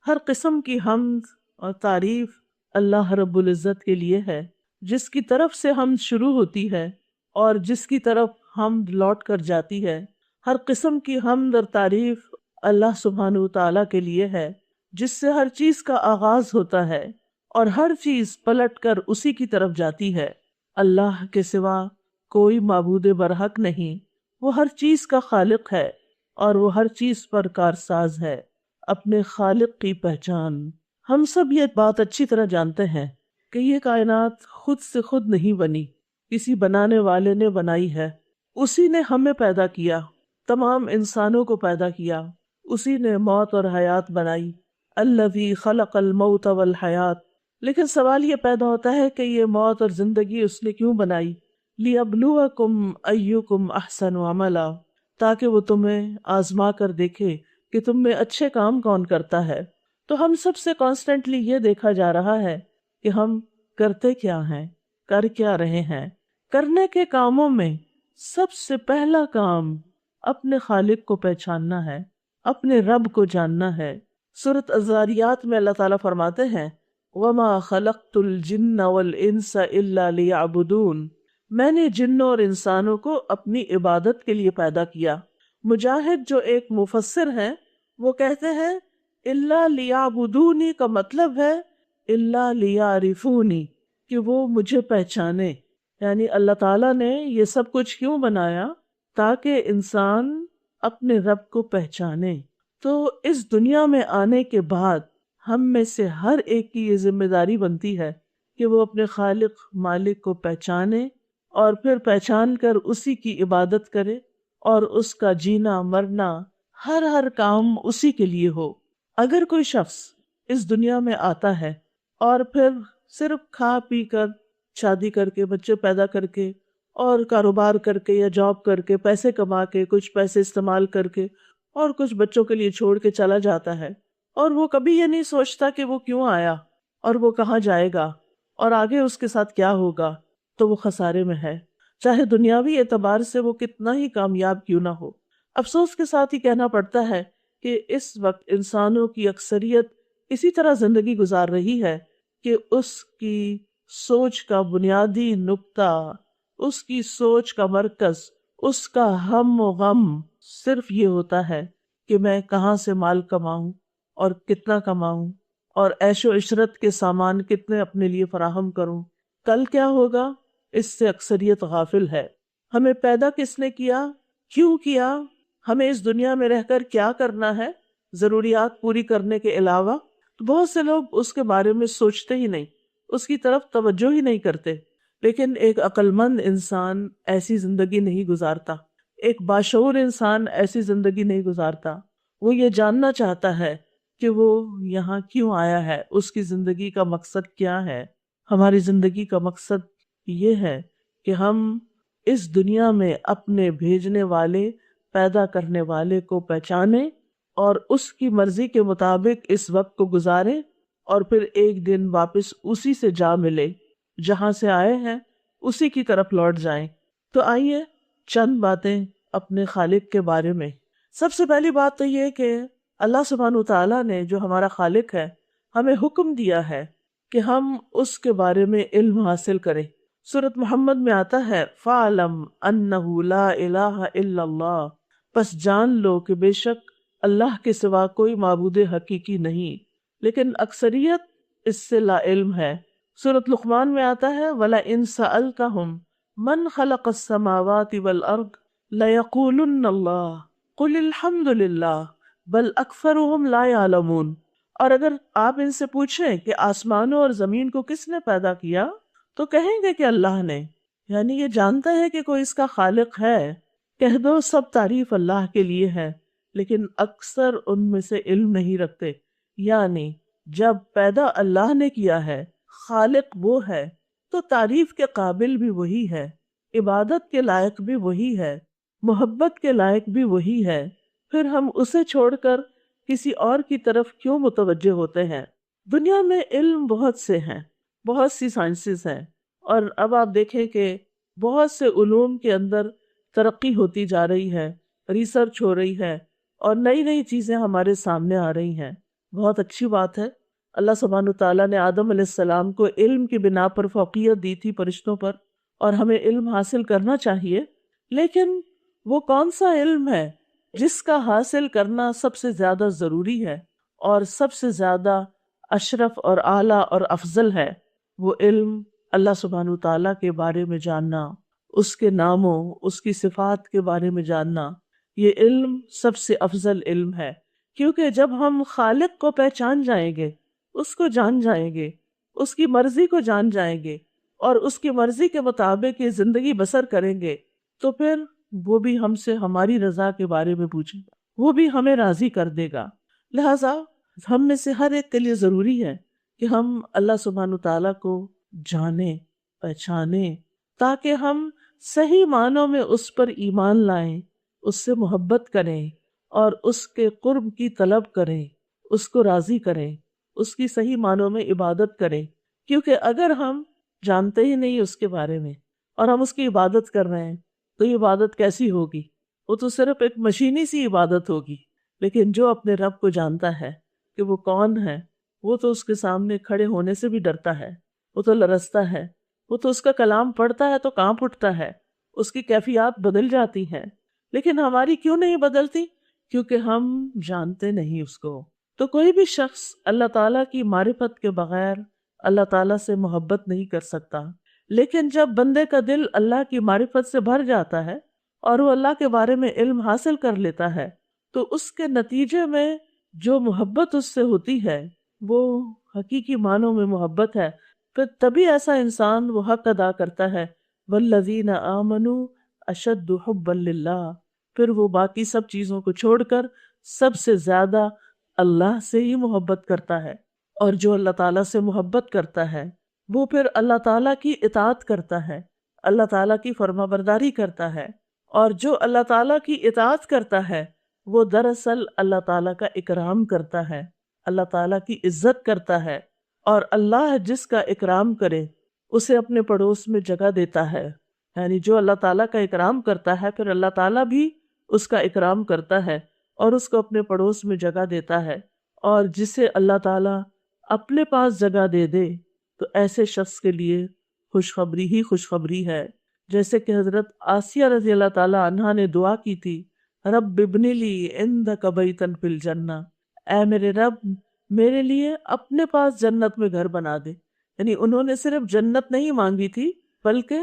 ہر قسم کی حمد اور تعریف اللہ رب العزت کے لیے ہے، جس کی طرف سے حمد شروع ہوتی ہے اور جس کی طرف حمد لوٹ کر جاتی ہے۔ ہر قسم کی حمد اور تعریف اللہ سبحانہ تعالیٰ کے لیے ہے، جس سے ہر چیز کا آغاز ہوتا ہے اور ہر چیز پلٹ کر اسی کی طرف جاتی ہے۔ اللہ کے سوا کوئی معبود برحق نہیں، وہ ہر چیز کا خالق ہے اور وہ ہر چیز پر کارساز ہے۔ اپنے خالق کی پہچان، ہم سب یہ بات اچھی طرح جانتے ہیں کہ یہ کائنات خود سے خود نہیں بنی، کسی بنانے والے نے بنائی ہے۔ اسی نے ہمیں پیدا کیا، تمام انسانوں کو پیدا کیا، اسی نے موت اور حیات بنائی۔ الذی خلق الموت والحیات، لیکن سوال یہ پیدا ہوتا ہے کہ یہ موت اور زندگی اس نے کیوں بنائی؟ لیبلوکم ایکم احسن عملا، تاکہ وہ تمہیں آزما کر دیکھے کہ تم میں اچھے کام کون کرتا ہے۔ تو ہم سب سے کانسٹنٹلی یہ دیکھا جا رہا ہے کہ ہم کرتے کیا ہیں، کر کیا رہے ہیں۔ کرنے کے کاموں میں سب سے پہلا کام اپنے خالق کو پہچاننا ہے، اپنے رب کو جاننا ہے۔ سورۃ الذاریات میں اللہ تعالیٰ فرماتے ہیں وَمَا خَلَقْتُ الْجِنَّ وَالْإِنسَ إِلَّا لِيَعْبُدُونَ، میں نے جنوں اور انسانوں کو اپنی عبادت کے لیے پیدا کیا۔ مجاہد جو ایک مفسر ہیں وہ کہتے ہیں اِلَّا لِيَعْبُدُونِ کا مطلب ہے اِلَّا لِيَعْرِفُونِ، کہ وہ مجھے پہچانے۔ یعنی اللہ تعالیٰ نے یہ سب کچھ کیوں بنایا؟ تاکہ انسان اپنے رب کو پہچانے۔ تو اس دنیا میں آنے کے بعد ہم میں سے ہر ایک کی یہ ذمہ داری بنتی ہے کہ وہ اپنے خالق مالک کو پہچانے اور پھر پہچان کر اسی کی عبادت کرے اور اس کا جینا مرنا ہر کام اسی کے لیے ہو۔ اگر کوئی شخص اس دنیا میں آتا ہے اور پھر صرف کھا پی کر، شادی کر کے، بچے پیدا کر کے اور کاروبار کر کے یا جاب کر کے پیسے کما کے کچھ پیسے استعمال کر کے اور کچھ بچوں کے لیے چھوڑ کے چلا جاتا ہے، اور وہ کبھی یہ نہیں سوچتا کہ وہ کیوں آیا اور وہ کہاں جائے گا اور آگے اس کے ساتھ کیا ہوگا، تو وہ خسارے میں ہے، چاہے دنیاوی اعتبار سے وہ کتنا ہی کامیاب کیوں نہ ہو۔ افسوس کے ساتھ ہی کہنا پڑتا ہے کہ اس وقت انسانوں کی اکثریت اسی طرح زندگی گزار رہی ہے کہ اس کی سوچ کا بنیادی نقطہ، اس کی سوچ کا مرکز، اس کا ہم و غم صرف یہ ہوتا ہے کہ میں کہاں سے مال کماؤں اور کتنا کماؤں اور عیش و عشرت کے سامان کتنے اپنے لیے فراہم کروں، کل کیا ہوگا، اس سے اکثریت غافل ہے۔ ہمیں پیدا کس نے کیا، کیوں کیا، ہمیں اس دنیا میں رہ کر کیا کرنا ہے، ضروریات پوری کرنے کے علاوہ، تو بہت سے لوگ اس کے بارے میں سوچتے ہی نہیں، اس کی طرف توجہ ہی نہیں کرتے۔ لیکن ایک عقل مند انسان ایسی زندگی نہیں گزارتا، ایک باشعور انسان ایسی زندگی نہیں گزارتا۔ وہ یہ جاننا چاہتا ہے کہ وہ یہاں کیوں آیا ہے، اس کی زندگی کا مقصد کیا ہے۔ ہماری زندگی کا مقصد یہ ہے کہ ہم اس دنیا میں اپنے بھیجنے والے، پیدا کرنے والے کو پہچانیں اور اس کی مرضی کے مطابق اس وقت کو گزاریں، اور پھر ایک دن واپس اسی سے جا ملے، جہاں سے آئے ہیں اسی کی طرف لوٹ جائیں۔ تو آئیے چند باتیں اپنے خالق کے بارے میں۔ سب سے پہلی بات تو یہ کہ اللہ سبحانہ تعالیٰ نے جو ہمارا خالق ہے ہمیں حکم دیا ہے کہ ہم اس کے بارے میں علم حاصل کریں۔ سورۃ محمد میں آتا ہے فَاعْلَمْ أَنَّهُ لَا إِلَٰهَ إِلَّا اللَّهُ، پس جان لو کہ بے شک اللہ کے سوا کوئی معبود حقیقی نہیں، لیکن اکثریت اس سے لا علم ہے۔ سورۃ لقمان میں آتا ہے وَلَئِن سَأَلْتَهُمْ مَنْ خَلَقَ السَّمَاوَاتِ وَالْأَرْضِ لَيَقُولُنَّ اللَّهُ قُلِ الْحَمْدُ لِلَّهِ بَلْ أَكْثَرُهُمْ لَا يَعْلَمُونَ۔ اور اگر آپ ان سے پوچھیں کہ آسمانوں اور زمین کو کس نے پیدا کیا، تو کہیں گے کہ اللہ نے، یعنی یہ جانتا ہے کہ کوئی اس کا خالق ہے۔ کہہ دو سب تعریف اللہ کے لیے ہے، لیکن اکثر ان میں سے علم نہیں رکھتے۔ یعنی جب پیدا اللہ نے کیا ہے، خالق وہ ہے، تو تعریف کے قابل بھی وہی ہے، عبادت کے لائق بھی وہی ہے، محبت کے لائق بھی وہی ہے، پھر ہم اسے چھوڑ کر کسی اور کی طرف کیوں متوجہ ہوتے ہیں؟ دنیا میں علم بہت سے ہیں، بہت سی سائنسز ہیں، اور اب آپ دیکھیں کہ بہت سے علوم کے اندر ترقی ہوتی جا رہی ہے، ریسرچ ہو رہی ہے، اور نئی نئی چیزیں ہمارے سامنے آ رہی ہیں۔ بہت اچھی بات ہے۔ اللہ سبحانہ تعالیٰ نے آدم علیہ السلام کو علم کی بنا پر فوقیت دی تھی فرشتوں پر، اور ہمیں علم حاصل کرنا چاہیے، لیکن وہ کون سا علم ہے جس کا حاصل کرنا سب سے زیادہ ضروری ہے اور سب سے زیادہ اشرف اور اعلیٰ اور افضل ہے؟ وہ علم اللہ سبحانہ تعالیٰ کے بارے میں جاننا، اس کے ناموں، اس کی صفات کے بارے میں جاننا، یہ علم سب سے افضل علم ہے۔ کیونکہ جب ہم خالق کو پہچان جائیں گے، اس کو جان جائیں گے، اس کی مرضی کو جان جائیں گے اور اس کی مرضی کے مطابق یہ زندگی بسر کریں گے، تو پھر وہ بھی ہم سے ہماری رضا کے بارے میں پوچھے گا، وہ بھی ہمیں راضی کر دے گا۔ لہٰذا ہم میں سے ہر ایک کے لیے ضروری ہے کہ ہم اللہ سبحانہ تعالیٰ کو جانیں، پہچانیں، تاکہ ہم صحیح معنوں میں اس پر ایمان لائیں، اس سے محبت کریں اور اس کے قرب کی طلب کریں، اس کو راضی کریں، اس کی صحیح معنوں میں عبادت کریں۔ کیونکہ اگر ہم جانتے ہی نہیں اس کے بارے میں اور ہم اس کی عبادت کر رہے ہیں تو یہ عبادت کیسی ہوگی؟ وہ تو صرف ایک مشینی سی عبادت ہوگی۔ لیکن جو اپنے رب کو جانتا ہے کہ وہ کون ہے، وہ تو اس کے سامنے کھڑے ہونے سے بھی ڈرتا ہے، وہ تو لرزتا ہے، وہ تو اس کا کلام پڑھتا ہے تو کانپ اٹھتا ہے، اس کی کیفیات بدل جاتی ہیں۔ لیکن ہماری کیوں نہیں بدلتی؟ کیونکہ ہم جانتے نہیں اس کو۔ تو کوئی بھی شخص اللہ تعالیٰ کی معرفت کے بغیر اللہ تعالیٰ سے محبت نہیں کر سکتا۔ لیکن جب بندے کا دل اللہ کی معرفت سے بھر جاتا ہے اور وہ اللہ کے بارے میں علم حاصل کر لیتا ہے، تو اس کے نتیجے میں جو محبت اس سے ہوتی ہے وہ حقیقی معنوں میں محبت ہے۔ پھر تبھی ایسا انسان وہ حق ادا کرتا ہے، والذین آمنوا اشد حبا للہ، پھر وہ باقی سب چیزوں کو چھوڑ کر سب سے زیادہ اللہ سے ہی محبت کرتا ہے۔ اور جو اللہ تعالیٰ سے محبت کرتا ہے وہ پھر اللہ تعالیٰ کی اطاعت کرتا ہے، اللہ تعالیٰ کی فرما برداری کرتا ہے، اور جو اللہ تعالیٰ کی اطاعت کرتا ہے وہ دراصل اللہ تعالیٰ کا اکرام کرتا ہے، اللہ تعالیٰ کی عزت کرتا ہے، اور اللہ جس کا اکرام کرے اسے اپنے پڑوس میں جگہ دیتا ہے۔ یعنی جو اللہ تعالیٰ کا اکرام کرتا ہے پھر اللہ تعالیٰ بھی اس کا اکرام کرتا ہے اور اس کو اپنے پڑوس میں جگہ دیتا ہے۔ اور جسے اللہ تعالیٰ اپنے پاس جگہ دے دے تو ایسے شخص کے لیے خوشخبری ہی خوشخبری ہے۔ جیسے کہ حضرت آسیہ رضی اللہ تعالیٰ عنہا نے دعا کی تھی، رب ابن لی عندک بیتا فی الجنہ، اے میرے رب میرے لیے اپنے پاس جنت میں گھر بنا دے۔ یعنی انہوں نے صرف جنت نہیں مانگی تھی بلکہ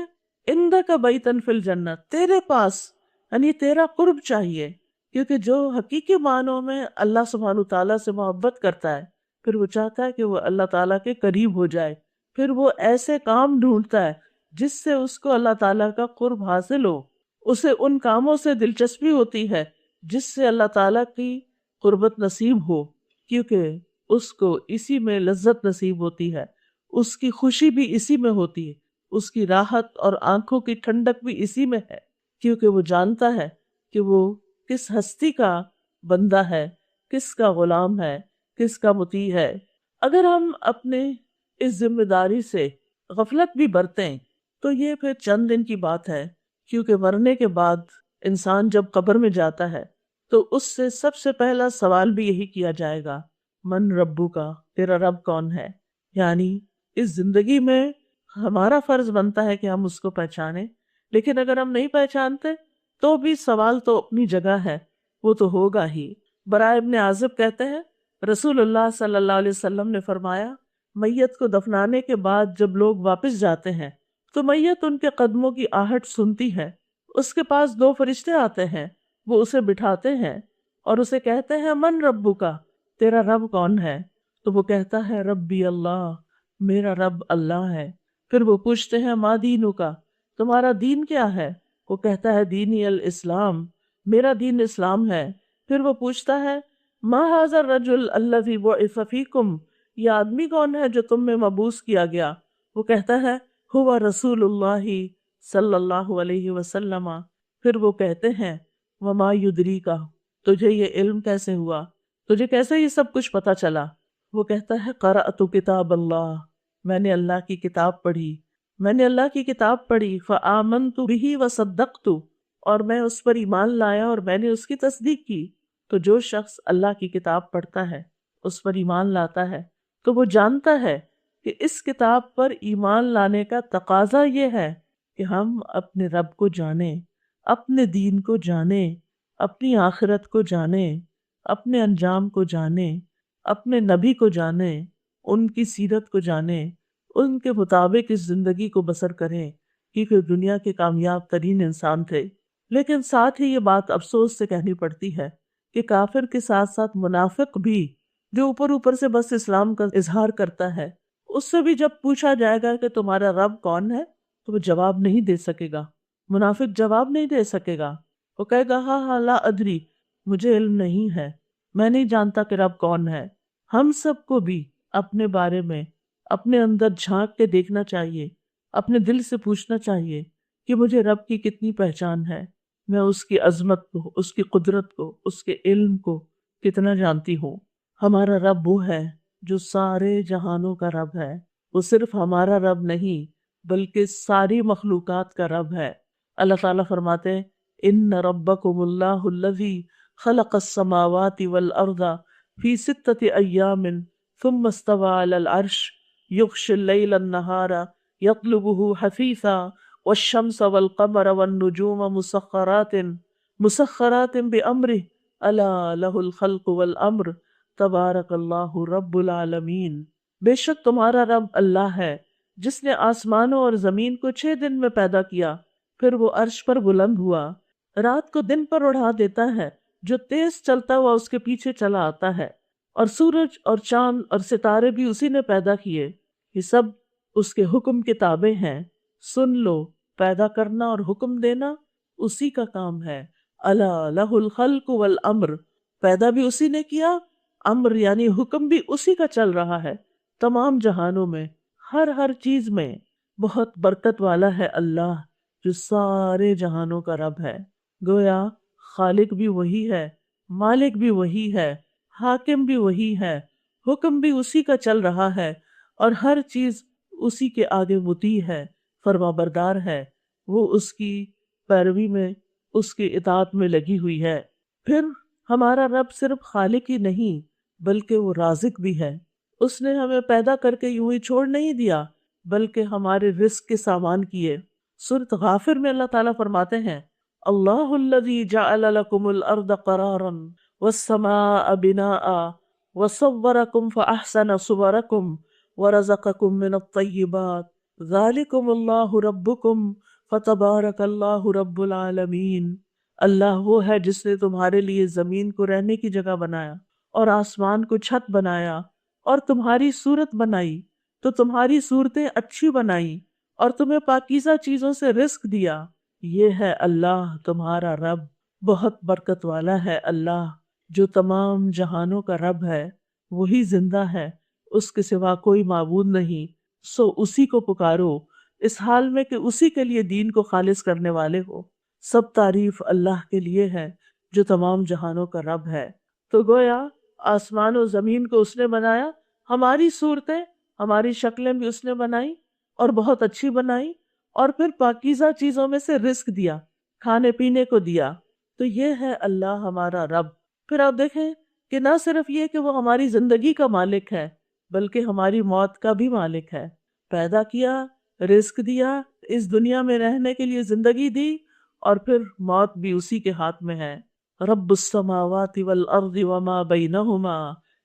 عندک بیتا فی الجنہ، تیرے پاس، یعنی تیرا قرب چاہیے۔ کیونکہ جو حقیقی معنوں میں اللہ سبحانہ تعالیٰ سے محبت کرتا ہے پھر وہ چاہتا ہے کہ وہ اللہ تعالیٰ کے قریب ہو جائے، پھر وہ ایسے کام ڈھونڈتا ہے جس سے اس کو اللہ تعالیٰ کا قرب حاصل ہو، اسے ان کاموں سے دلچسپی ہوتی ہے جس سے اللہ تعالیٰ کی قربت نصیب ہو، کیونکہ اس کو اسی میں لذت نصیب ہوتی ہے، اس کی خوشی بھی اسی میں ہوتی ہے، اس کی راحت اور آنکھوں کی ٹھنڈک بھی اسی میں ہے، کیونکہ وہ جانتا ہے کہ وہ کس ہستی کا بندہ ہے، کس کا غلام ہے، کس کا مطیع ہے۔ اگر ہم اپنے اس ذمہ داری سے غفلت بھی برتیں تو یہ پھر چند دن کی بات ہے، کیونکہ مرنے کے بعد انسان جب قبر میں جاتا ہے تو اس سے سب سے پہلا سوال بھی یہی کیا جائے گا، من ربو کا، تیرا رب کون ہے؟ یعنی اس زندگی میں ہمارا فرض بنتا ہے کہ ہم اس کو پہچانیں، لیکن اگر ہم نہیں پہچانتے تو بھی سوال تو اپنی جگہ ہے، وہ تو ہوگا ہی۔ براء ابن عازب کہتے ہیں رسول اللہ صلی اللہ علیہ وسلم نے فرمایا، میت کو دفنانے کے بعد جب لوگ واپس جاتے ہیں تو میت ان کے قدموں کی آہٹ سنتی ہے، اس کے پاس دو فرشتے آتے ہیں، وہ اسے بٹھاتے ہیں اور اسے کہتے ہیں من ربو کا، تیرا رب کون ہے؟ تو وہ کہتا ہے ربی اللہ، میرا رب اللہ ہے۔ پھر وہ پوچھتے ہیں ما دینو کا، تمہارا دین کیا ہے؟ وہ کہتا ہے دینی الاسلام، میرا دین اسلام ہے۔ پھر وہ پوچھتا ہے ما ھذا الرجل الذی بعث فیکم، یہ آدمی کون ہے جو تم میں مبعوث کیا گیا؟ وہ کہتا ہے ہوا رسول اللہ صلی اللہ علیہ وسلم۔ پھر وہ کہتے ہیں وما یدریک، تجھے یہ علم کیسے ہوا؟ تجھے کیسے یہ سب کچھ پتا چلا؟ وہ کہتا ہے قرأت کتاب اللہ، میں نے اللہ کی کتاب پڑھی، میں نے اللہ کی کتاب پڑھی، فآمنت بہ وصدقت، اور میں اس پر ایمان لایا اور میں نے اس کی تصدیق کی۔ تو جو شخص اللہ کی کتاب پڑھتا ہے اس پر ایمان لاتا ہے تو وہ جانتا ہے کہ اس کتاب پر ایمان لانے کا تقاضا یہ ہے کہ ہم اپنے رب کو جانیں، اپنے دین کو جانیں، اپنی آخرت کو جانیں، اپنے انجام کو جانیں، اپنے نبی کو جانیں، ان کی سیرت کو جانیں، ان کے مطابق اس زندگی کو بسر کریں، کیونکہ دنیا کے کامیاب ترین انسان تھے۔ لیکن ساتھ ہی یہ بات افسوس سے کہنی پڑتی ہے کہ کافر کے ساتھ ساتھ منافق بھی، جو اوپر اوپر سے بس اسلام کا اظہار کرتا ہے، اس سے بھی جب پوچھا جائے گا کہ تمہارا رب کون ہے تو وہ جواب نہیں دے سکے گا۔ منافق جواب نہیں دے سکے گا، وہ کہے گا ہاں ہاں لا ادری، مجھے علم نہیں ہے، میں نہیں جانتا کہ رب کون ہے۔ ہم سب کو بھی اپنے بارے میں اپنے اندر جھانک کے دیکھنا چاہیے، اپنے دل سے پوچھنا چاہیے کہ مجھے رب کی کتنی پہچان ہے، میں اس کی عظمت کو، اس کی قدرت کو، اس کے علم کو کتنا جانتی ہوں۔ ہمارا رب وہ ہے جو سارے جہانوں کا رب ہے، وہ صرف ہمارا رب نہیں بلکہ ساری مخلوقات کا رب ہے۔ اللہ تعالیٰ فرماتے ہیں ان ربکم اللہ الذی خلق السماوات والارض فی ستۃ ایام ثم استوى علی العرش یغشی اللیل النہار یطلبہ حثیثا والشمس والقمر والنجوم مسخرات بأمرہ الا لہ الخلق والامر تبارک اللہ رب العالمین۔ بے شک تمہارا رب اللہ ہے جس نے آسمانوں اور زمین کو 6 دن میں پیدا کیا، پھر وہ عرش پر بلند ہوا، رات کو دن پر اڑا دیتا ہے، جو تیز چلتا ہوا اس کے پیچھے چلا آتا ہے، اور سورج اور چاند اور ستارے بھی اسی نے پیدا کیے، یہ سب اس کے حکم کے تابع ہیں۔ سن لو، پیدا کرنا اور حکم دینا اسی کا کام ہے۔ الا لہ الخلق والامر، پیدا بھی اسی نے کیا، امر یعنی حکم بھی اسی کا چل رہا ہے۔ تمام جہانوں میں ہر چیز میں بہت برکت والا ہے اللہ، جو سارے جہانوں کا رب ہے۔ گویا خالق بھی وہی ہے، مالک بھی وہی ہے، حاکم بھی وہی ہے، حکم بھی اسی کا چل رہا ہے، اور ہر چیز اسی کے آگے مطیع ہے، فرما بردار ہے، وہ اس کی پیروی میں، اس کی اطاعت میں لگی ہوئی ہے۔ پھر ہمارا رب صرف خالق ہی نہیں بلکہ وہ رازق بھی ہے۔ اس نے ہمیں پیدا کر کے یوں ہی چھوڑ نہیں دیا بلکہ ہمارے رزق کے سامان کیے۔ سورۃ غافر میں اللہ تعالیٰ فرماتے ہیں اللہ الذی جعل لکم الارض قرارا والسماء بناء وصورکم فاحسن صورکم ورزقکم من الطیبات ذالکم اللہ ربکم فتبارک اللہ رب العالمین۔ اللہ وہ ہے جس نے تمہارے لیے زمین کو رہنے کی جگہ بنایا اور آسمان کو چھت بنایا اور تمہاری صورت بنائی تو تمہاری صورتیں اچھی بنائی اور تمہیں پاکیزہ چیزوں سے رزق دیا۔ یہ ہے اللہ تمہارا رب، بہت برکت والا ہے اللہ، جو تمام جہانوں کا رب ہے، وہی زندہ ہے، اس کے سوا کوئی معبود نہیں، سو اسی کو پکارو اس حال میں کہ اسی کے لیے دین کو خالص کرنے والے ہو۔ سب تعریف اللہ کے لیے ہے جو تمام جہانوں کا رب ہے۔ تو گویا آسمان و زمین کو اس نے بنایا، ہماری صورتیں، ہماری شکلیں بھی اس نے بنائی اور بہت اچھی بنائی، اور پھر پاکیزہ چیزوں میں سے رزق دیا، کھانے پینے کو دیا۔ تو یہ ہے اللہ ہمارا رب۔ پھر آپ دیکھیں کہ نہ صرف یہ کہ وہ ہماری زندگی کا مالک ہے بلکہ ہماری موت کا بھی مالک ہے۔ پیدا کیا، رزق دیا، اس دنیا میں رہنے کے لیے زندگی دی، اور پھر موت بھی اسی کے ہاتھ میں ہے۔ رب السماوات والارض وما بینہما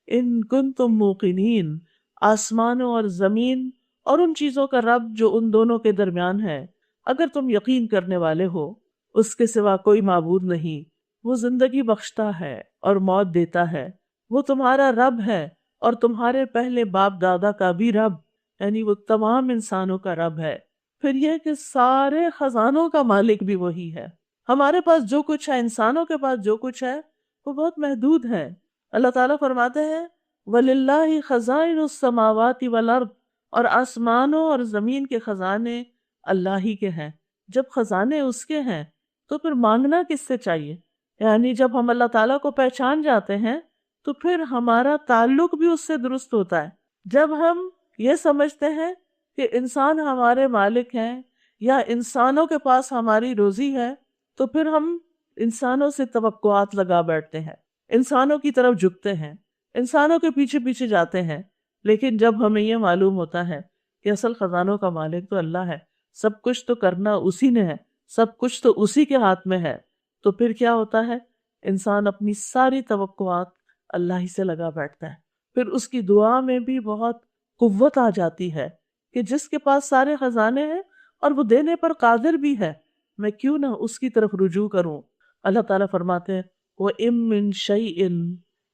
ان کنتم موقنین، آسمانوں اور زمین اور ان چیزوں کا رب جو ان دونوں کے درمیان ہے، اگر تم یقین کرنے والے ہو۔ اس کے سوا کوئی معبود نہیں، وہ زندگی بخشتا ہے اور موت دیتا ہے، وہ تمہارا رب ہے اور تمہارے پہلے باپ دادا کا بھی رب، یعنی وہ تمام انسانوں کا رب ہے۔ پھر یہ کہ سارے خزانوں کا مالک بھی وہی ہے۔ ہمارے پاس جو کچھ ہے، انسانوں کے پاس جو کچھ ہے، وہ بہت محدود ہے۔ اللہ تعالیٰ فرماتے ہیں وَلِلَّهِ خَزَائِنُ السَّمَاوَاتِ وَالْأَرْضِ، اور آسمانوں اور زمین کے خزانے اللہ ہی کے ہیں۔ جب خزانے اس کے ہیں تو پھر مانگنا کس سے چاہیے؟ یعنی جب ہم اللہ تعالیٰ کو پہچان جاتے ہیں تو پھر ہمارا تعلق بھی اس سے درست ہوتا ہے۔ جب ہم یہ سمجھتے ہیں کہ انسان ہمارے مالک ہیں یا انسانوں کے پاس ہماری روزی ہے، تو پھر ہم انسانوں سے توقعات لگا بیٹھتے ہیں، انسانوں کی طرف جھکتے ہیں۔ انسانوں کے پیچھے پیچھے جاتے ہیں، لیکن جب ہمیں یہ معلوم ہوتا ہے کہ اصل خزانوں کا مالک تو اللہ ہے، سب کچھ تو کرنا اسی نے ہے، سب کچھ تو اسی کے ہاتھ میں ہے، تو پھر کیا ہوتا ہے؟ انسان اپنی ساری توقعات اللہ ہی سے لگا بیٹھتا ہے، پھر اس کی دعا میں بھی بہت قوت آ جاتی ہے کہ جس کے پاس سارے خزانے ہیں اور وہ دینے پر قادر بھی ہے، میں کیوں نہ اس کی طرف رجوع کروں۔ اللہ تعالیٰ فرماتے ہیں وَإِن مِّن شَيْءٍ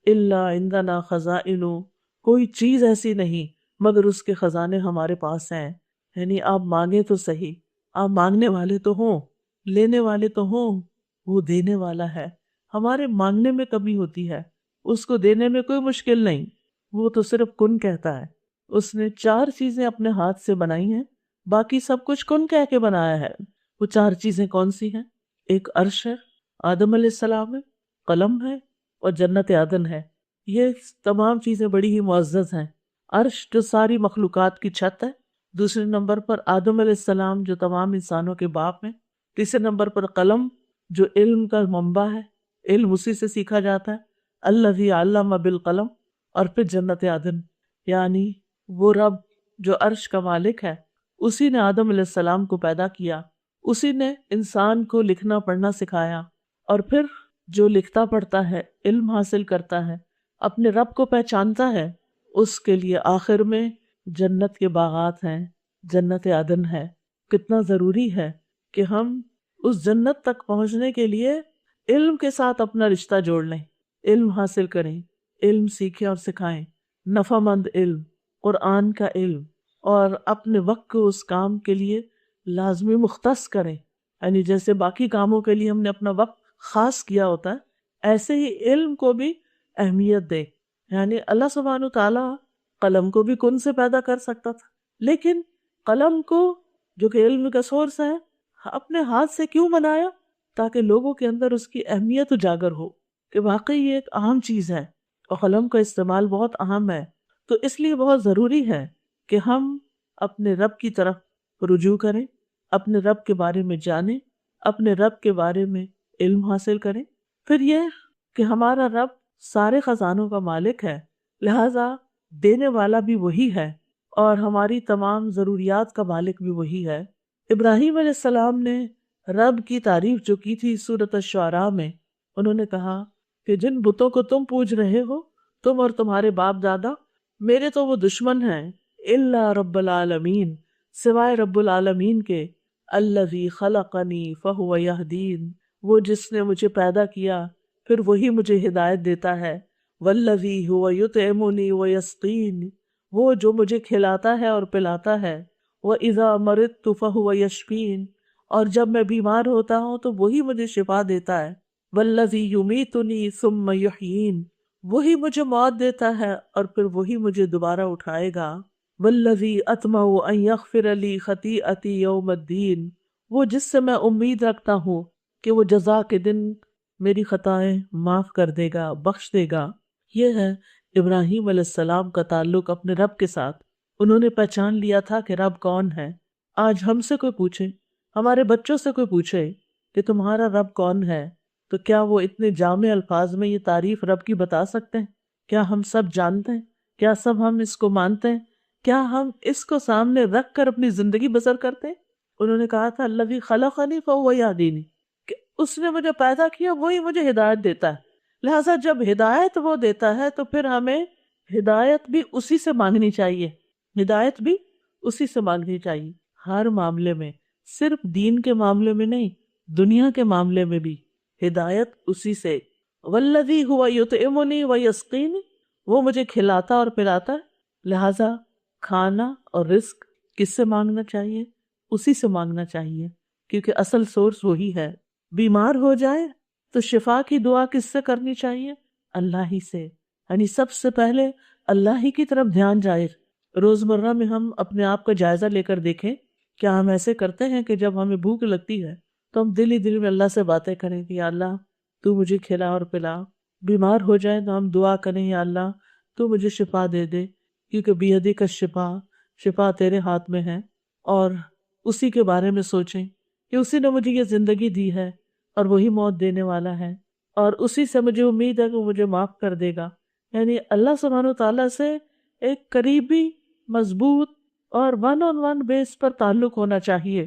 إِلَّا عِندَنَا خَزَائِنُهُ، کوئی چیز ایسی نہیں مگر اس کے خزانے ہمارے پاس ہیں۔ یعنی آپ مانگیں تو صحیح، آپ مانگنے والے تو ہوں، لینے والے تو ہوں، وہ دینے والا ہے۔ ہمارے مانگنے میں کمی ہوتی ہے، اس کو دینے میں کوئی مشکل نہیں، وہ تو صرف کن کہتا ہے۔ اس نے 4 چیزیں اپنے ہاتھ سے بنائی ہیں، باقی سب کچھ کن کہہ کے بنایا ہے۔ وہ 4 چیزیں کون سی ہیں؟ ایک عرش ہے، آدم علیہ السلام ہے، قلم ہے اور جنت عدن ہے۔ یہ تمام چیزیں بڑی ہی معزز ہیں۔ عرش جو ساری مخلوقات کی چھت ہے، دوسرے نمبر پر آدم علیہ السلام جو تمام انسانوں کے باپ ہیں، تیسرے نمبر پر قلم جو علم کا منبع ہے، علم اسی سے سیکھا جاتا ہے، الذی علم بالقلم، اور پھر جنت عدن، یعنی وہ رب جو عرش کا مالک ہے، اسی نے آدم علیہ السلام کو پیدا کیا، اسی نے انسان کو لکھنا پڑھنا سکھایا، اور پھر جو لکھتا پڑھتا ہے، علم حاصل کرتا ہے، اپنے رب کو پہچانتا ہے، اس کے لیے آخر میں جنت کے باغات ہیں، جنت عدن ہے۔ کتنا ضروری ہے کہ ہم اس جنت تک پہنچنے کے لیے علم کے ساتھ اپنا رشتہ جوڑ لیں، علم حاصل کریں، علم سیکھیں اور سکھائیں، نفع مند علم، قرآن کا علم، اور اپنے وقت کو اس کام کے لیے لازمی مختص کریں۔ یعنی جیسے باقی کاموں کے لیے ہم نے اپنا وقت خاص کیا ہوتا ہے، ایسے ہی علم کو بھی اہمیت دے۔ یعنی اللہ سبحانہ وتعالیٰ قلم کو بھی کن سے پیدا کر سکتا تھا، لیکن قلم کو جو کہ علم کا سورس ہے اپنے ہاتھ سے کیوں بنایا؟ تاکہ لوگوں کے اندر اس کی اہمیت اجاگر ہو کہ واقعی یہ ایک اہم چیز ہے اور قلم کا استعمال بہت اہم ہے۔ تو اس لیے بہت ضروری ہے کہ ہم اپنے رب کی طرف رجوع کریں، اپنے رب کے بارے میں جانیں، اپنے رب کے بارے میں علم حاصل کریں۔ پھر یہ کہ ہمارا رب سارے خزانوں کا مالک ہے، لہذا دینے والا بھی وہی ہے اور ہماری تمام ضروریات کا مالک بھی وہی ہے۔ ابراہیم علیہ السلام نے رب کی تعریف جو کی تھی سورۃ الشعراء میں، انہوں نے کہا کہ جن بتوں کو تم پوج رہے ہو، تم اور تمہارے باپ دادا، میرے تو وہ دشمن ہیں، الا رب العالمین، سوائے رب العالمین کے، الذی خلقنی فہو یہدین، وہ جس نے مجھے پیدا کیا پھر وہی مجھے ہدایت دیتا ہے، والذی هو یطعمنی ویسقین، وہ جو مجھے کھلاتا ہے اور پلاتا ہے، وَإِذَا مَرِضْتُ فَهُوَ يَشْفِينِ، اور جب میں بیمار ہوتا ہوں تو وہی مجھے شفا دیتا ہے، وَالَّذِي يُمِيتُنِي ثُمَّ يُحْيِينِ، وہی مجھے موت دیتا ہے اور پھر وہی مجھے دوبارہ اٹھائے گا، وَالَّذِي أَطْمَعُ أَن يَغْفِرَ لِي خَطِيئَتِي يَوْمَ الدِّينِ، وہ جس سے میں امید رکھتا ہوں کہ وہ جزا کے دن میری خطائیں معاف کر دے گا، بخش دے گا۔ یہ ہے ابراہیم علیہ السلام کا تعلق اپنے رب کے ساتھ۔ انہوں نے پہچان لیا تھا کہ رب کون ہے۔ آج ہم سے کوئی پوچھے، ہمارے بچوں سے کوئی پوچھے کہ تمہارا رب کون ہے، تو کیا وہ اتنے جامع الفاظ میں یہ تعریف رب کی بتا سکتے ہیں؟ کیا ہم سب جانتے ہیں؟ کیا سب ہم اس کو مانتے ہیں؟ کیا ہم اس کو سامنے رکھ کر اپنی زندگی بسر کرتے ہیں؟ انہوں نے کہا تھا الذی خلقنی فہو یہدینی، کہ اس نے مجھے پیدا کیا وہی مجھے ہدایت دیتا ہے۔ لہٰذا جب ہدایت وہ دیتا ہے تو پھر ہمیں ہدایت بھی اسی سے مانگنی چاہیے، ہدایت بھی اسی سے مانگنی چاہیے، ہر معاملے میں، صرف دین کے معاملے میں نہیں، دنیا کے معاملے میں بھی ہدایت اسی سے۔ والذی هو یطعمنی ویسقینی، وہ مجھے کھلاتا اور پلاتا ہے، لہٰذا کھانا اور رزق کس سے مانگنا چاہیے؟ اسی سے مانگنا چاہیے، کیونکہ اصل سورس وہی ہے۔ بیمار ہو جائے تو شفا کی دعا کس سے کرنی چاہیے؟ اللہ ہی سے، یعنی سب سے پہلے اللہ ہی کی طرف دھیان جائے۔ روزمرہ میں ہم اپنے آپ کا جائزہ لے کر دیکھیں، کیا ہم ایسے کرتے ہیں کہ جب ہمیں بھوک لگتی ہے تو ہم دل ہی دل میں اللہ سے باتیں کریں کہ یا اللہ تو مجھے کھلا اور پلا، بیمار ہو جائیں تو ہم دعا کریں یا اللہ تو مجھے شفا دے دے، کیونکہ بیدک الشفا، شفا تیرے ہاتھ میں ہے، اور اسی کے بارے میں سوچیں کہ اسی نے مجھے یہ زندگی دی ہے اور وہی موت دینے والا ہے، اور اسی سے مجھے امید ہے کہ وہ مجھے معاف کر دے گا، یعنی اللہ سبحانہ تعالیٰ سے ایک قریبی، مضبوط اور ون آن ون بیس پر تعلق ہونا چاہیے،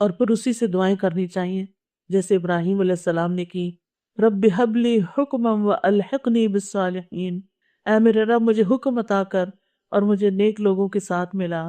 اور پھر اسی سے دعائیں کرنی چاہیے، جیسے ابراہیم علیہ السلام نے کی، رب ہب لی حکما والحقنی بالصالحین، اے میرے رب مجھے حکم عطا کر اور مجھے نیک لوگوں کے ساتھ ملا،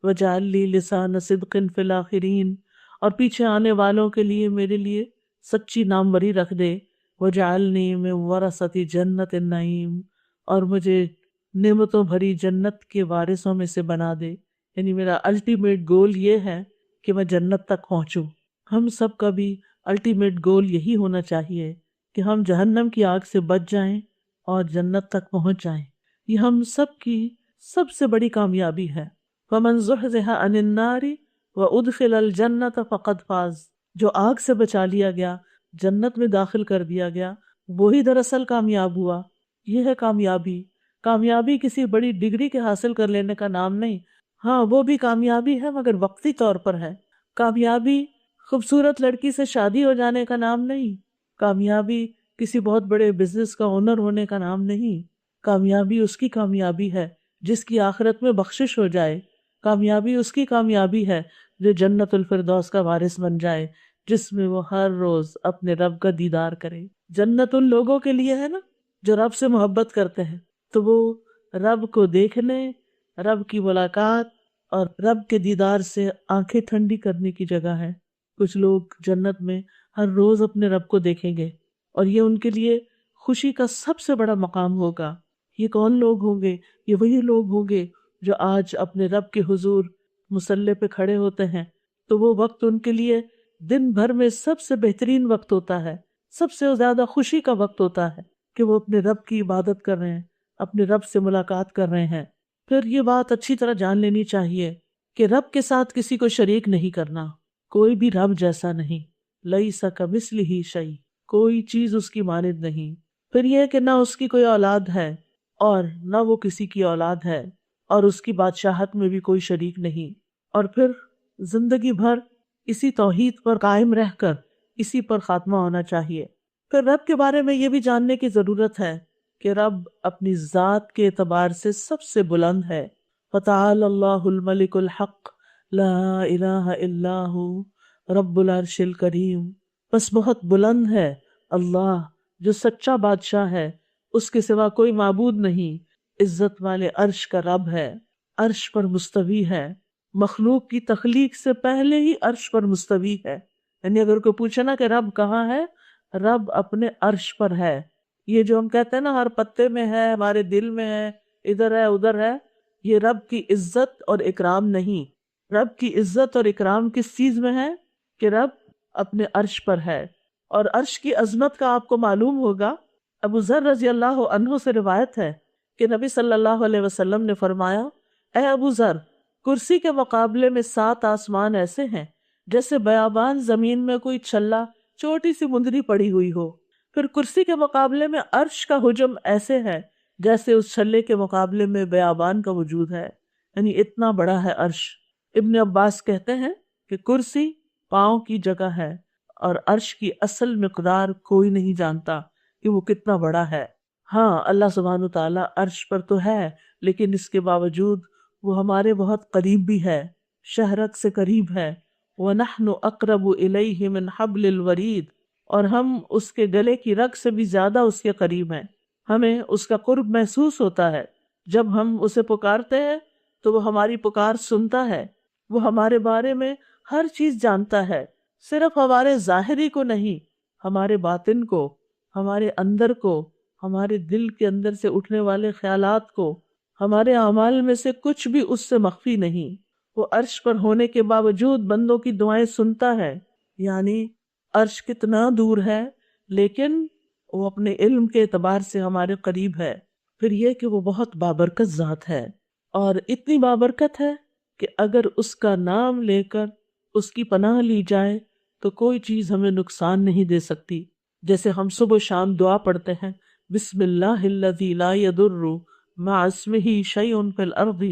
وجعل لی لسان صدق فی الاخرین، اور پیچھے آنے والوں کے لیے میرے لیے سچی ناموری رکھ دے، وجعلنی من ورثۃ جنت النعیم، اور مجھے نعمتوں بھری جنت کے وارثوں میں سے بنا دے۔ یعنی میرا الٹیمیٹ گول یہ ہے کہ میں جنت تک پہنچوں۔ ہم سب کا بھی الٹیمیٹ گول یہی ہونا چاہیے کہ ہم جہنم کی آگ سے بچ جائیں اور جنت تک پہنچ جائیں۔ یہ ہم سب کی سب سے بڑی کامیابی ہے۔ وَمَنْ زُحْزِحَ عَنِ النَّارِ وَأُدْخِلَ الْجَنَّةَ فَقَدْ فَازَ، جو آگ سے بچا لیا گیا، جنت میں داخل کر دیا گیا، وہی دراصل کامیاب ہوا۔ یہ ہے کامیابی۔ کامیابی کسی بڑی ڈگری کے حاصل کر لینے کا نام نہیں، ہاں وہ بھی کامیابی ہے مگر وقتی طور پر ہے۔ کامیابی خوبصورت لڑکی سے شادی ہو جانے کا نام نہیں، کامیابی کسی بہت بڑے بزنس کا اونر ہونے کا نام نہیں۔ کامیابی اس کی کامیابی ہے جس کی آخرت میں بخشش ہو جائے، کامیابی اس کی کامیابی ہے جو جنت الفردوس کا وارث بن جائے، جس میں وہ ہر روز اپنے رب کا دیدار کرے۔ جنت ان لوگوں کے لیے ہے نا جو رب سے محبت کرتے ہیں، تو وہ رب کو دیکھنے، رب کی ملاقات اور رب کے دیدار سے آنکھیں ٹھنڈی کرنے کی جگہ ہے۔ کچھ لوگ جنت میں ہر روز اپنے رب کو دیکھیں گے اور یہ ان کے لیے خوشی کا سب سے بڑا مقام ہوگا۔ یہ کون لوگ ہوں گے؟ یہ وہی لوگ ہوں گے جو آج اپنے رب کے حضور مصلی پہ کھڑے ہوتے ہیں، تو وہ وقت ان کے لیے دن بھر میں سب سے بہترین وقت ہوتا ہے، سب سے زیادہ خوشی کا وقت ہوتا ہے کہ وہ اپنے رب کی عبادت کر رہے ہیں، اپنے رب سے ملاقات کر رہے ہیں۔ پھر یہ بات اچھی طرح جان لینی چاہیے کہ رب کے ساتھ کسی کو شریک نہیں کرنا، کوئی بھی رب جیسا نہیں، لیس کمثلہ شیء، کوئی چیز اس کی مانند نہیں۔ پھر یہ کہ نہ اس کی کوئی اولاد ہے اور نہ وہ کسی کی اولاد ہے، اور اس کی بادشاہت میں بھی کوئی شریک نہیں، اور پھر زندگی بھر اسی توحید پر قائم رہ کر اسی پر خاتمہ ہونا چاہیے۔ پھر رب کے بارے میں یہ بھی جاننے کی ضرورت ہے کہ رب اپنی ذات کے اعتبار سے سب سے بلند ہے۔ فَتَعَالَى اللَّهُ الْمَلِكُ الْحَقُّ لَا إِلَٰهَ إِلَّا هُوَ رَبُّ الْعَرْشِ الْكَرِيمِ، بس بہت بلند ہے اللہ جو سچا بادشاہ ہے، اس کے سوا کوئی معبود نہیں، عزت والے عرش کا رب ہے، عرش پر مستوی ہے، مخلوق کی تخلیق سے پہلے ہی عرش پر مستوی ہے۔ یعنی اگر کوئی پوچھے نا کہ رب کہاں ہے، رب اپنے عرش پر ہے۔ یہ جو ہم کہتے ہیں نا ہر پتے میں ہے، ہمارے دل میں ہے، ادھر ہے ادھر ہے، یہ رب کی عزت اور اکرام نہیں۔ رب کی عزت اور اکرام کس چیز میں ہے؟ کہ رب اپنے عرش پر ہے۔ اور عرش کی عظمت کا آپ کو معلوم ہوگا، ابو ذر رضی اللہ عنہ سے روایت ہے کہ نبی صلی اللہ علیہ وسلم نے فرمایا، اے ابو ذر، کرسی کے مقابلے میں 7 آسمان ایسے ہیں جیسے بیابان زمین میں کوئی چھلا چھوٹی سی مندری پڑی ہوئی ہو۔ پھر کرسی کے مقابلے میں عرش کا حجم ایسے ہے جیسے اس چھلے کے مقابلے میں بیابان کا وجود ہے، یعنی اتنا بڑا ہے عرش۔ ابن عباس کہتے ہیں کہ کرسی پاؤں کی جگہ ہے اور عرش کی اصل مقدار کوئی نہیں جانتا کہ وہ کتنا بڑا ہے۔ ہاں اللہ سبحانہ تعالیٰ عرش پر تو ہے، لیکن اس کے باوجود وہ ہمارے بہت قریب بھی ہے، شہرک سے قریب ہے۔ وَنَحْنُ أَقْرَبُ إِلَيْهِ مِنْ حَبْلِ الْوَرِيدِ، اور ہم اس کے گلے کی رگ سے بھی زیادہ اس کے قریب ہیں۔ ہمیں اس کا قرب محسوس ہوتا ہے، جب ہم اسے پکارتے ہیں تو وہ ہماری پکار سنتا ہے، وہ ہمارے بارے میں ہر چیز جانتا ہے، صرف ہمارے ظاہری کو نہیں، ہمارے باطن کو، ہمارے اندر کو، ہمارے دل کے اندر سے اٹھنے والے خیالات کو، ہمارے اعمال میں سے کچھ بھی اس سے مخفی نہیں۔ وہ عرش پر ہونے کے باوجود بندوں کی دعائیں سنتا ہے، یعنی عرش کتنا دور ہے لیکن وہ اپنے علم کے اعتبار سے ہمارے قریب ہے۔ پھر یہ کہ وہ بہت بابرکت ذات ہے، اور اتنی بابرکت ہے کہ اگر اس کا نام لے کر اس کی پناہ لی جائے تو کوئی چیز ہمیں نقصان نہیں دے سکتی۔ جیسے ہم صبح و شام دعا پڑھتے ہیں، بسم اللہ الذی لا یضر مع اسمہ شیء فی الارض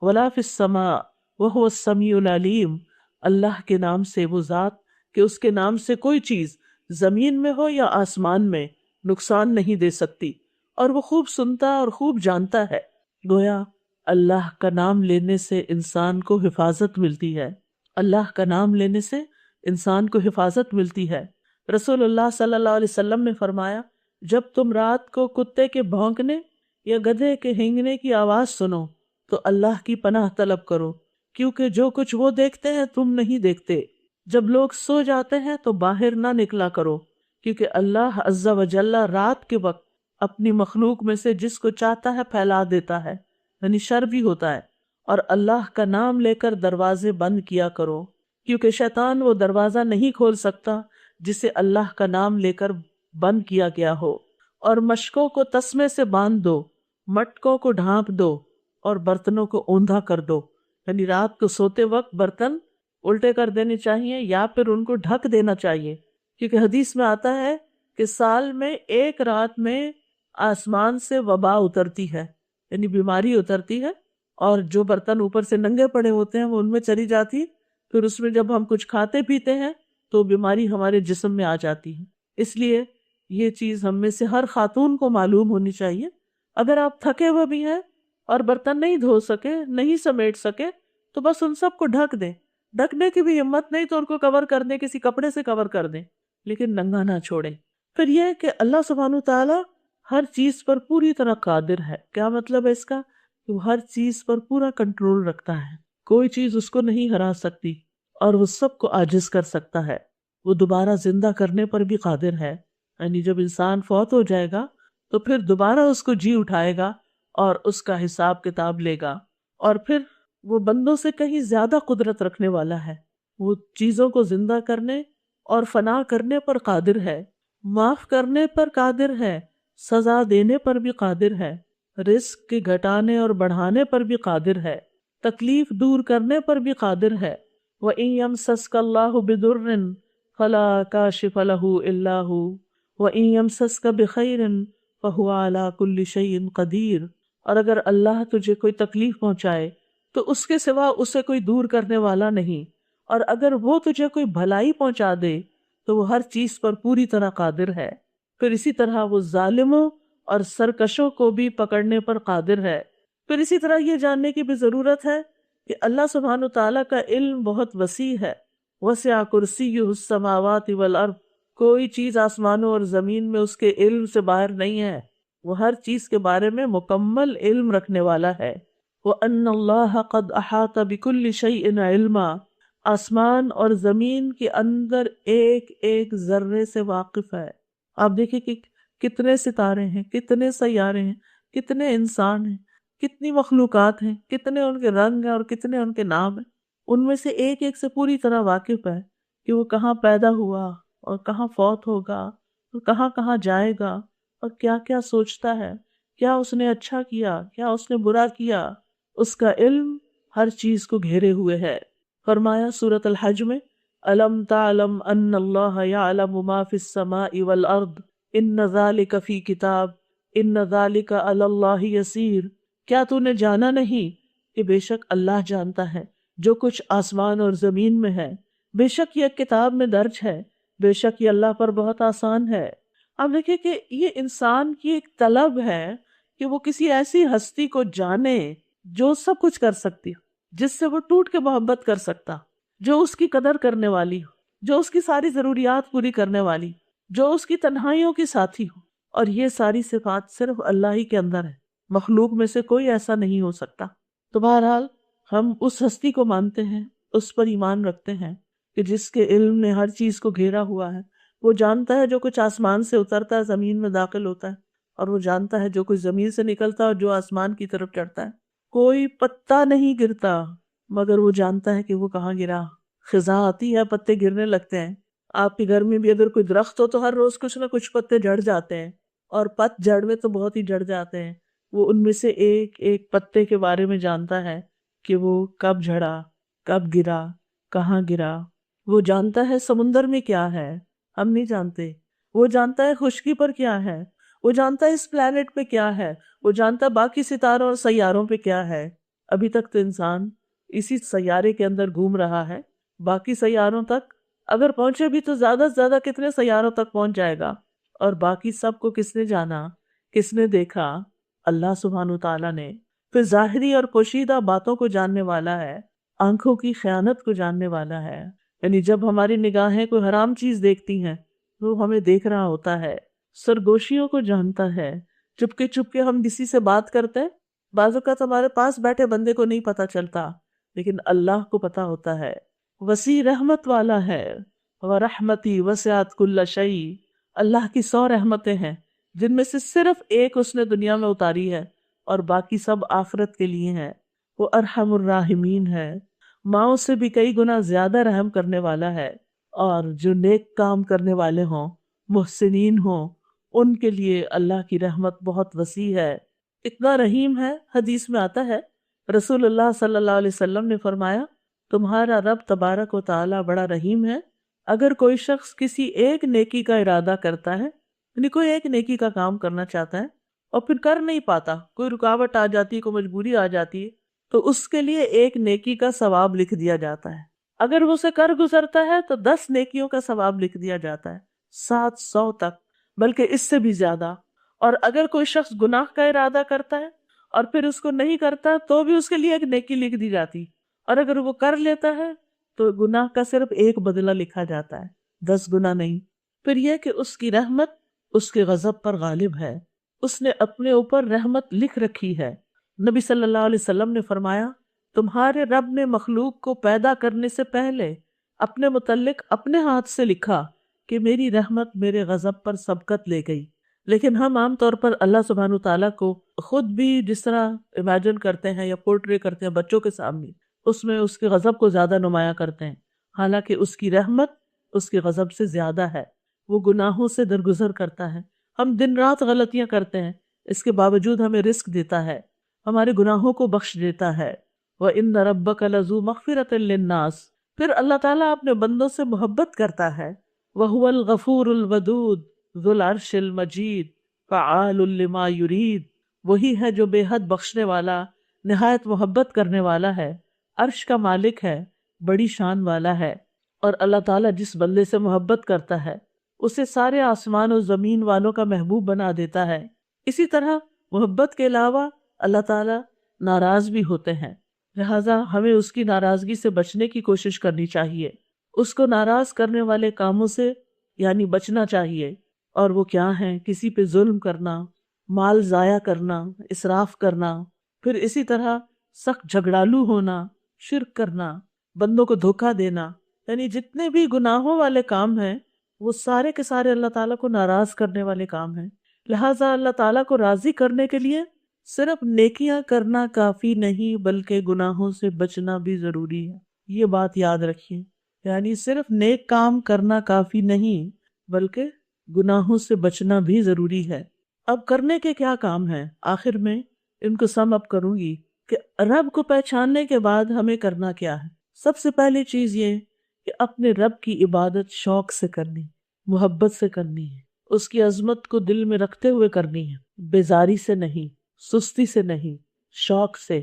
ولا فی السماء وہو السمیع العلیم، اللہ کے نام سے، وہ ذات کہ اس کے نام سے کوئی چیز زمین میں ہو یا آسمان میں نقصان نہیں دے سکتی، اور وہ خوب سنتا اور خوب جانتا ہے۔ گویا اللہ کا نام لینے سے انسان کو حفاظت ملتی ہے، اللہ کا نام لینے سے انسان کو حفاظت ملتی ہے۔ رسول اللہ صلی اللہ علیہ وسلم نے فرمایا، جب تم رات کو کتے کے بھونکنے یا گدھے کے ہینگنے کی آواز سنو تو اللہ کی پناہ طلب کرو، کیونکہ جو کچھ وہ دیکھتے ہیں تم نہیں دیکھتے۔ جب لوگ سو جاتے ہیں تو باہر نہ نکلا کرو، کیونکہ اللہ عز و جل رات کے وقت اپنی مخلوق میں سے جس کو چاہتا ہے پھیلا دیتا ہے، یعنی شر بھی ہوتا ہے۔ اور اللہ کا نام لے کر دروازے بند کیا کرو، کیونکہ شیطان وہ دروازہ نہیں کھول سکتا جسے اللہ کا نام لے کر بند کیا گیا ہو۔ اور مشکوں کو تسمے سے باندھ دو، مٹکوں کو ڈھانپ دو اور برتنوں کو اوندھا کر دو، یعنی رات کو سوتے وقت برتن الٹے کر دینے چاہیے یا پھر ان کو ڈھک دینا چاہیے، کیونکہ حدیث میں آتا ہے کہ سال میں ایک رات میں آسمان سے وبا اترتی ہے، یعنی بیماری اترتی ہے، اور جو برتن اوپر سے ننگے پڑے ہوتے ہیں وہ ان میں چلی جاتی، پھر اس میں جب ہم کچھ کھاتے پیتے ہیں تو بیماری ہمارے جسم میں آ جاتی ہے۔ اس لیے یہ چیز ہم میں سے ہر خاتون کو معلوم ہونی چاہیے۔ اگر آپ تھکے ہوئے بھی ہیں اور برتن نہیں دھو سکے، نہیں سمیٹ سکے، تو بس ان سب کو ڈھک دیں۔ ڈھکنے کی بھی ہمت نہیں تو ان کو کور کر دیں، کسی کپڑے سے کور کر دیں، لیکن ننگا نہ چھوڑیں۔ پھر یہ کہ اللہ سبحانہ وتعالی ہر چیز پر پوری طرح قادر ہے۔ کیا مطلب ہے اس کا؟ کہ وہ ہر چیز پر پورا کنٹرول رکھتا ہے، کوئی چیز اس کو نہیں ہرا سکتی، اور وہ سب کو عاجز کر سکتا ہے۔ وہ دوبارہ زندہ کرنے پر بھی قادر ہے، یعنی جب انسان فوت ہو جائے گا تو پھر دوبارہ اس کو جی اٹھائے گا اور اس کا حساب کتاب لے گا۔ اور پھر وہ بندوں سے کہیں زیادہ قدرت رکھنے والا ہے، وہ چیزوں کو زندہ کرنے اور فنا کرنے پر قادر ہے، معاف کرنے پر قادر ہے، سزا دینے پر بھی قادر ہے، رزق کے گھٹانے اور بڑھانے پر بھی قادر ہے، تکلیف دور کرنے پر بھی قادر ہے۔ وَإِن يَمْسَسْكَ اللَّهُ بِضُرٍّ فَلَا كَاشِفَ لَهُ إِلَّا هُوَ وَإِن يَمْسَسْكَ بِخَيْرٍ فَهُوَ عَلَى كُلِّ شَيْءٍ قَدِيرٌ۔ اور اگر اللہ تجھے کوئی تکلیف پہنچائے تو اس کے سوا اسے کوئی دور کرنے والا نہیں، اور اگر وہ تجھے کوئی بھلائی پہنچا دے تو وہ ہر چیز پر پوری طرح قادر ہے۔ پھر اسی طرح وہ ظالموں اور سرکشوں کو بھی پکڑنے پر قادر ہے۔ پھر اسی طرح یہ جاننے کی بھی ضرورت ہے کہ اللہ سبحانہ تعالیٰ کا علم بہت وسیع ہے۔ وسع کرسیہ السماوات والارض، کوئی چیز آسمانوں اور زمین میں اس کے علم سے باہر نہیں ہے، وہ ہر چیز کے بارے میں مکمل علم رکھنے والا ہے۔ وَأَنَّ اللَّهَ قَدْ أَحَاطَ بِكُلِّ شَيْءٍ عِلْمًا، آسمان اور زمین کے اندر ایک ایک ذرے سے واقف ہے۔ آپ دیکھیں کہ کتنے ستارے ہیں، کتنے سیارے ہیں، کتنے انسان ہیں، کتنی مخلوقات ہیں، کتنے ان کے رنگ ہیں اور کتنے ان کے نام ہیں، ان میں سے ایک ایک سے پوری طرح واقف ہے کہ وہ کہاں پیدا ہوا اور کہاں فوت ہوگا اور کہاں کہاں جائے گا اور کیا کیا سوچتا ہے، کیا اس نے اچھا کیا، کیا اس نے برا کیا۔ اس کا علم ہر چیز کو گھیرے ہوئے ہے۔ فرمایا سورۃ الحج میں، أَلَمْ تَعْلَمْ أَنَّ اللَّهَ يَعْلَمُ مَا فِي السَّمَاءِ وَالْأَرْضِ إِنَّ ذَلِكَ فِي كِتَابٍ إِنَّ ذَلِكَ عَلَى اللَّهِ يَسِيرٌ۔ کیا تو نے جانا نہیں کہ بے شک اللہ جانتا ہے جو کچھ آسمان اور زمین میں ہے، بے شک یہ کتاب میں درج ہے، بے شک یہ اللہ پر بہت آسان ہے۔ اب دیکھیں کہ یہ انسان کی ایک طلب ہے کہ وہ کسی ایسی ہستی کو جانے جو سب کچھ کر سکتی ہو، جس سے وہ ٹوٹ کے محبت کر سکتا، جو اس کی قدر کرنے والی ہو، جو اس کی ساری ضروریات پوری کرنے والی، جو اس کی تنہائیوں کی ساتھی ہو۔ اور یہ ساری صفات صرف اللہ ہی کے اندر ہے، مخلوق میں سے کوئی ایسا نہیں ہو سکتا۔ تو بہرحال ہم اس ہستی کو مانتے ہیں، اس پر ایمان رکھتے ہیں کہ جس کے علم نے ہر چیز کو گھیرا ہوا ہے۔ وہ جانتا ہے جو کچھ آسمان سے اترتا ہے زمین میں داخل ہوتا ہے، اور وہ جانتا ہے جو کچھ زمین سے نکلتا ہے اور جو آسمان کی طرف چڑھتا ہے۔ کوئی پتا نہیں گرتا مگر وہ جانتا ہے کہ وہ کہاں گرا۔ خزاں آتی ہے، پتے گرنے لگتے ہیں۔ آپ کے گھر میں بھی اگر کوئی درخت ہو تو ہر روز کچھ نہ کچھ پتے جڑ جاتے ہیں، اور پت جڑ میں تو بہت ہی جڑ جاتے ہیں۔ وہ ان میں سے ایک ایک پتے کے بارے میں جانتا ہے کہ وہ کب جھڑا، کب گرا، کہاں گرا۔ وہ جانتا ہے سمندر میں کیا ہے، ہم نہیں جانتے۔ وہ جانتا ہے خشکی پر کیا ہے، وہ جانتا ہے اس پلانٹ پہ کیا ہے، وہ جانتا ہے باقی ستاروں اور سیاروں پہ کیا ہے۔ ابھی تک تو انسان اسی سیارے کے اندر گھوم رہا ہے، باقی سیاروں تک اگر پہنچے بھی تو زیادہ سے زیادہ کتنے سیاروں تک پہنچ جائے گا، اور باقی سب کو کس نے جانا؟ کس نے دیکھا؟ اللہ سبحانہ تعالیٰ نے۔ پھر ظاہری اور پوشیدہ باتوں کو جاننے والا ہے، آنکھوں کی خیانت کو جاننے والا ہے، یعنی جب ہماری نگاہیں کوئی حرام چیز دیکھتی ہیں تو وہ ہمیں دیکھ رہا ہوتا ہے، سرگوشیوں کو جانتا ہے، چپکے چپکے ہم کسی سے بات کرتے ہیں، بعض اوقات ہمارے پاس بیٹھے بندے کو نہیں پتا چلتا لیکن اللہ کو پتا ہوتا ہے۔ وسیع رحمت والا ہے، وَرَحْمَتِي وَسِعَتْ كُلَّ شَيْءٍ، اللہ کی 100 رحمتیں ہیں جن میں سے صرف ایک اس نے دنیا میں اتاری ہے اور باقی سب آخرت کے لیے ہیں۔ وہ ارحم الراحمین ہے، ماؤں سے بھی کئی گنا زیادہ رحم کرنے والا ہے، اور جو نیک کام کرنے والے ہوں، محسنین ہوں، ان کے لیے اللہ کی رحمت بہت وسیع ہے، اتنا رحیم ہے۔ حدیث میں آتا ہے رسول اللہ صلی اللہ علیہ وسلم نے فرمایا تمہارا رب تبارک و تعالی بڑا رحیم ہے۔ اگر کوئی شخص کسی ایک نیکی کا ارادہ کرتا ہے، یعنی کوئی ایک نیکی کا کام کرنا چاہتا ہے اور پھر کر نہیں پاتا، کوئی رکاوٹ آ جاتی ہے، کوئی مجبوری آ جاتی ہے، تو اس کے لیے ایک نیکی کا ثواب لکھ دیا جاتا ہے۔ اگر وہ اسے کر گزرتا ہے تو 10 نیکیوں کا ثواب لکھ دیا جاتا ہے، 700 تک، بلکہ اس سے بھی زیادہ۔ اور اگر کوئی شخص گناہ کا ارادہ کرتا ہے اور پھر اس کو نہیں کرتا تو بھی اس کے لیے ایک نیکی لکھ دی جاتی، اور اگر وہ کر لیتا ہے تو گناہ کا صرف ایک بدلہ لکھا جاتا ہے، 10 گنا نہیں۔ پھر یہ کہ اس کی رحمت اس کے غضب پر غالب ہے، اس نے اپنے اوپر رحمت لکھ رکھی ہے۔ نبی صلی اللہ علیہ وسلم نے فرمایا تمہارے رب نے مخلوق کو پیدا کرنے سے پہلے اپنے متعلق اپنے ہاتھ سے لکھا کہ میری رحمت میرے غضب پر سبقت لے گئی۔ لیکن ہم عام طور پر اللہ سبحانہ تعالیٰ کو خود بھی جس طرح امیجن کرتے ہیں یا پورٹری کرتے ہیں بچوں کے سامنے، اس میں اس کے غضب کو زیادہ نمایاں کرتے ہیں، حالانکہ اس کی رحمت اس کے غضب سے زیادہ ہے۔ وہ گناہوں سے درگزر کرتا ہے، ہم دن رات غلطیاں کرتے ہیں، اس کے باوجود ہمیں رزق دیتا ہے، ہمارے گناہوں کو بخش دیتا ہے۔ وَإِنَّ رَبَّكَ لَذُو مَغْفِرَةٍ لِلنَّاسِ، پھر اللہ تعالیٰ اپنے بندوں سے محبت کرتا ہے۔ وَهُوَ الْغَفُورُ الْوَدُودُ ذُو الْعَرْشِ الْمَجِيدُ فَعَالٌ لِمَا يُرِيدُ، وہی ہے جو بے حد بخشنے والا، نہایت محبت کرنے والا ہے، عرش کا مالک ہے، بڑی شان والا ہے۔ اور اللہ تعالیٰ جس بندے سے محبت کرتا ہے اسے سارے آسمان و زمین والوں کا محبوب بنا دیتا ہے۔ اسی طرح محبت کے علاوہ اللہ تعالیٰ ناراض بھی ہوتے ہیں، لہٰذا ہمیں اس کی ناراضگی سے بچنے کی کوشش کرنی چاہیے، اس کو ناراض کرنے والے کاموں سے یعنی بچنا چاہیے۔ اور وہ کیا ہیں؟ کسی پہ ظلم کرنا، مال ضائع کرنا، اسراف کرنا، پھر اسی طرح سخت جھگڑالو ہونا، شرک کرنا، بندوں کو دھوکہ دینا، یعنی جتنے بھی گناہوں والے کام ہیں وہ سارے کے سارے اللہ تعالیٰ کو ناراض کرنے والے کام ہیں۔ لہٰذا اللہ تعالیٰ کو راضی کرنے کے لیے صرف نیکیاں کرنا کافی نہیں بلکہ گناہوں سے بچنا بھی ضروری ہے، یہ بات یاد رکھیے۔ یعنی صرف نیک کام کرنا کافی نہیں بلکہ گناہوں سے بچنا بھی ضروری ہے۔ اب کرنے کے کیا کام ہیں؟ آخر میں ان کو سم اپ کروں گی کہ رب کو پہچاننے کے بعد ہمیں کرنا کیا ہے۔ سب سے پہلی چیز یہ کہ اپنے رب کی عبادت شوق سے کرنی، محبت سے کرنی ہے، اس کی عظمت کو دل میں رکھتے ہوئے کرنی ہے، بیزاری سے نہیں، سستی سے نہیں، شوق سے۔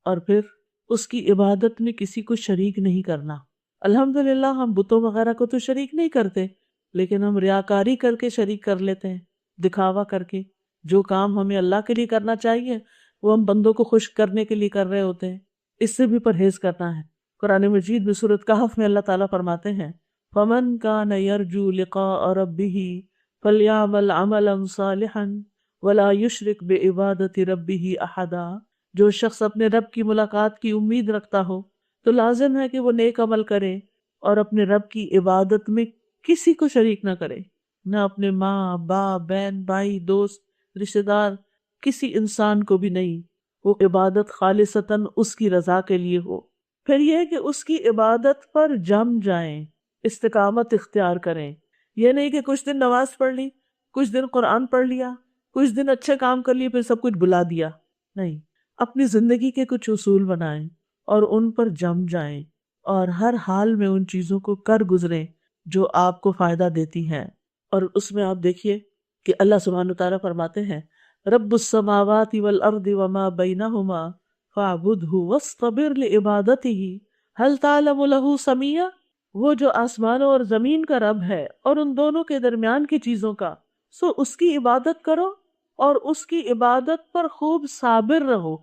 اور پھر اس کی عبادت میں کسی کو شریک نہیں کرنا۔ الحمدللہ ہم بتوں وغیرہ کو تو شریک نہیں کرتے، لیکن ہم ریاکاری کر کے شریک کر لیتے ہیں، دکھاوا کر کے۔ جو کام ہمیں اللہ کے لیے کرنا چاہیے وہ ہم بندوں کو خوش کرنے کے لیے کر رہے ہوتے ہیں، اس سے بھی پرہیز کرنا ہے۔ قرآن مجید میں سورۃ کہف میں اللہ تعالیٰ فرماتے ہیں فَمَن كَانَ يَرْجُو لِقَاءَ رَبِّهِ فَلْيَعْمَلْ عَمَلًا صَالِحًا وَلَا يُشْرِكْ بِعِبَادَةِ رَبِّهِ أَحَدًا، جو شخص اپنے رب کی ملاقات کی امید رکھتا ہو تو لازم ہے کہ وہ نیک عمل کرے اور اپنے رب کی عبادت میں کسی کو شریک نہ کرے، نہ اپنے ماں باپ بہن بھائی دوست رشتہ دار، کسی انسان کو بھی نہیں۔ وہ عبادت خالصتاً اس کی رضا کے لیے ہو۔ پھر یہ کہ اس کی عبادت پر جم جائیں، استقامت اختیار کریں۔ یہ نہیں کہ کچھ دن نماز پڑھ لی، کچھ دن قرآن پڑھ لیا، کچھ دن اچھے کام کر لیے پھر سب کچھ بلا دیا، نہیں۔ اپنی زندگی کے کچھ اصول بنائیں اور ان پر جم جائیں اور ہر حال میں ان چیزوں کو کر گزریں جو آپ کو فائدہ دیتی ہیں۔ اور اس میں آپ دیکھیے کہ اللہ سبحانہ وتعالیٰ فرماتے ہیں رب السماوات والارض وما بینہما فاعبدہ واصطبر لعبادتہ هل تعلم له سمیہ، وہ جو آسمانوں اور زمین کا رب ہے اور ان دونوں کے درمیان کی چیزوں کا، سو اس کی عبادت کرو اور اس کی عبادت پر خوب صابر رہو،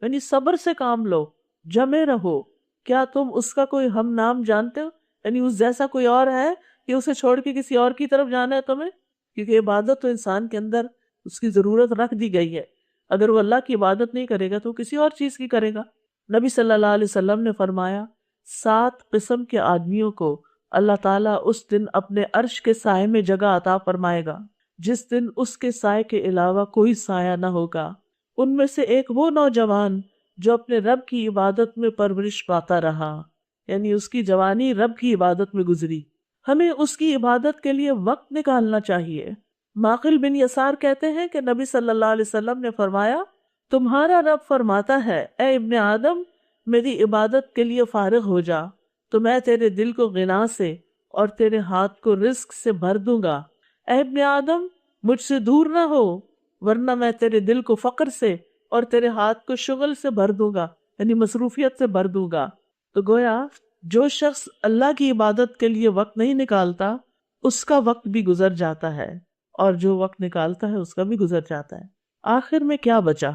یعنی صبر سے کام لو، جمے رہو۔ کیا تم اس کا کوئی ہم نام جانتے ہو؟ یعنی اس جیسا کوئی اور ہے کہ اسے چھوڑ کے کسی اور کی طرف جانا ہے تمہیں؟ کیونکہ عبادت تو انسان کے اندر اس کی ضرورت رکھ دی گئی ہے، اگر وہ اللہ کی عبادت نہیں کرے گا تو کسی اور چیز کی کرے گا۔ نبی صلی اللہ علیہ وسلم نے فرمایا 7 قسم کے آدمیوں کو اللہ تعالیٰ اس دن اپنے عرش کے سائے میں جگہ عطا فرمائے گا جس دن اس کے سائے کے علاوہ کوئی سایہ نہ ہوگا۔ ان میں سے ایک وہ نوجوان جو اپنے رب کی عبادت میں پرورش پاتا رہا، یعنی اس کی جوانی رب کی عبادت میں گزری۔ ہمیں اس کی عبادت کے لیے وقت نکالنا چاہیے۔ معقل بن یسار کہتے ہیں کہ نبی صلی اللہ علیہ وسلم نے فرمایا تمہارا رب فرماتا ہے اے ابن آدم میری عبادت کے لیے فارغ ہو جا تو میں تیرے دل کو غنا سے اور تیرے ہاتھ کو رزق سے بھر دوں گا۔ اے ابن آدم مجھ سے دور نہ ہو ورنہ میں تیرے دل کو فقر سے اور تیرے ہاتھ کو شغل سے بھر دوں گا، یعنی مصروفیت سے بھر دوں گا۔ تو گویا جو شخص اللہ کی عبادت کے لیے وقت نہیں نکالتا اس کا وقت بھی گزر جاتا ہے، اور جو وقت نکالتا ہے اس کا بھی گزر جاتا ہے۔ آخر میں کیا بچا؟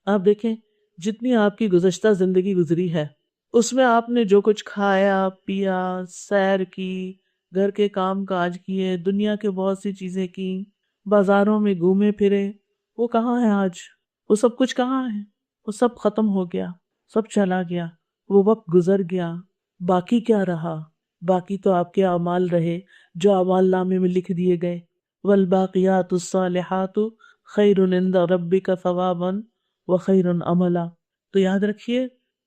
آپ دیکھیں جتنی آپ کی گزشتہ زندگی گزری ہے اس میں آپ نے جو کچھ کھایا پیا، سیر کی، گھر کے کام کاج کیے، دنیا کے بہت سی چیزیں کی، بازاروں میں گھومے پھرے، وہ کہاں ہے آج؟ وہ سب کچھ کہاں ہے؟ وہ سب ختم ہو گیا، سب چلا گیا، وہ وقت گزر گیا۔ باقی کیا رہا؟ باقی تو آپ کے اعمال رہے جو اعمال نامے میں لکھ دیے گئے۔ والباقیات الصالحات خیر عند ربک ثوابا وخیر عملا۔ تو یاد رکھیے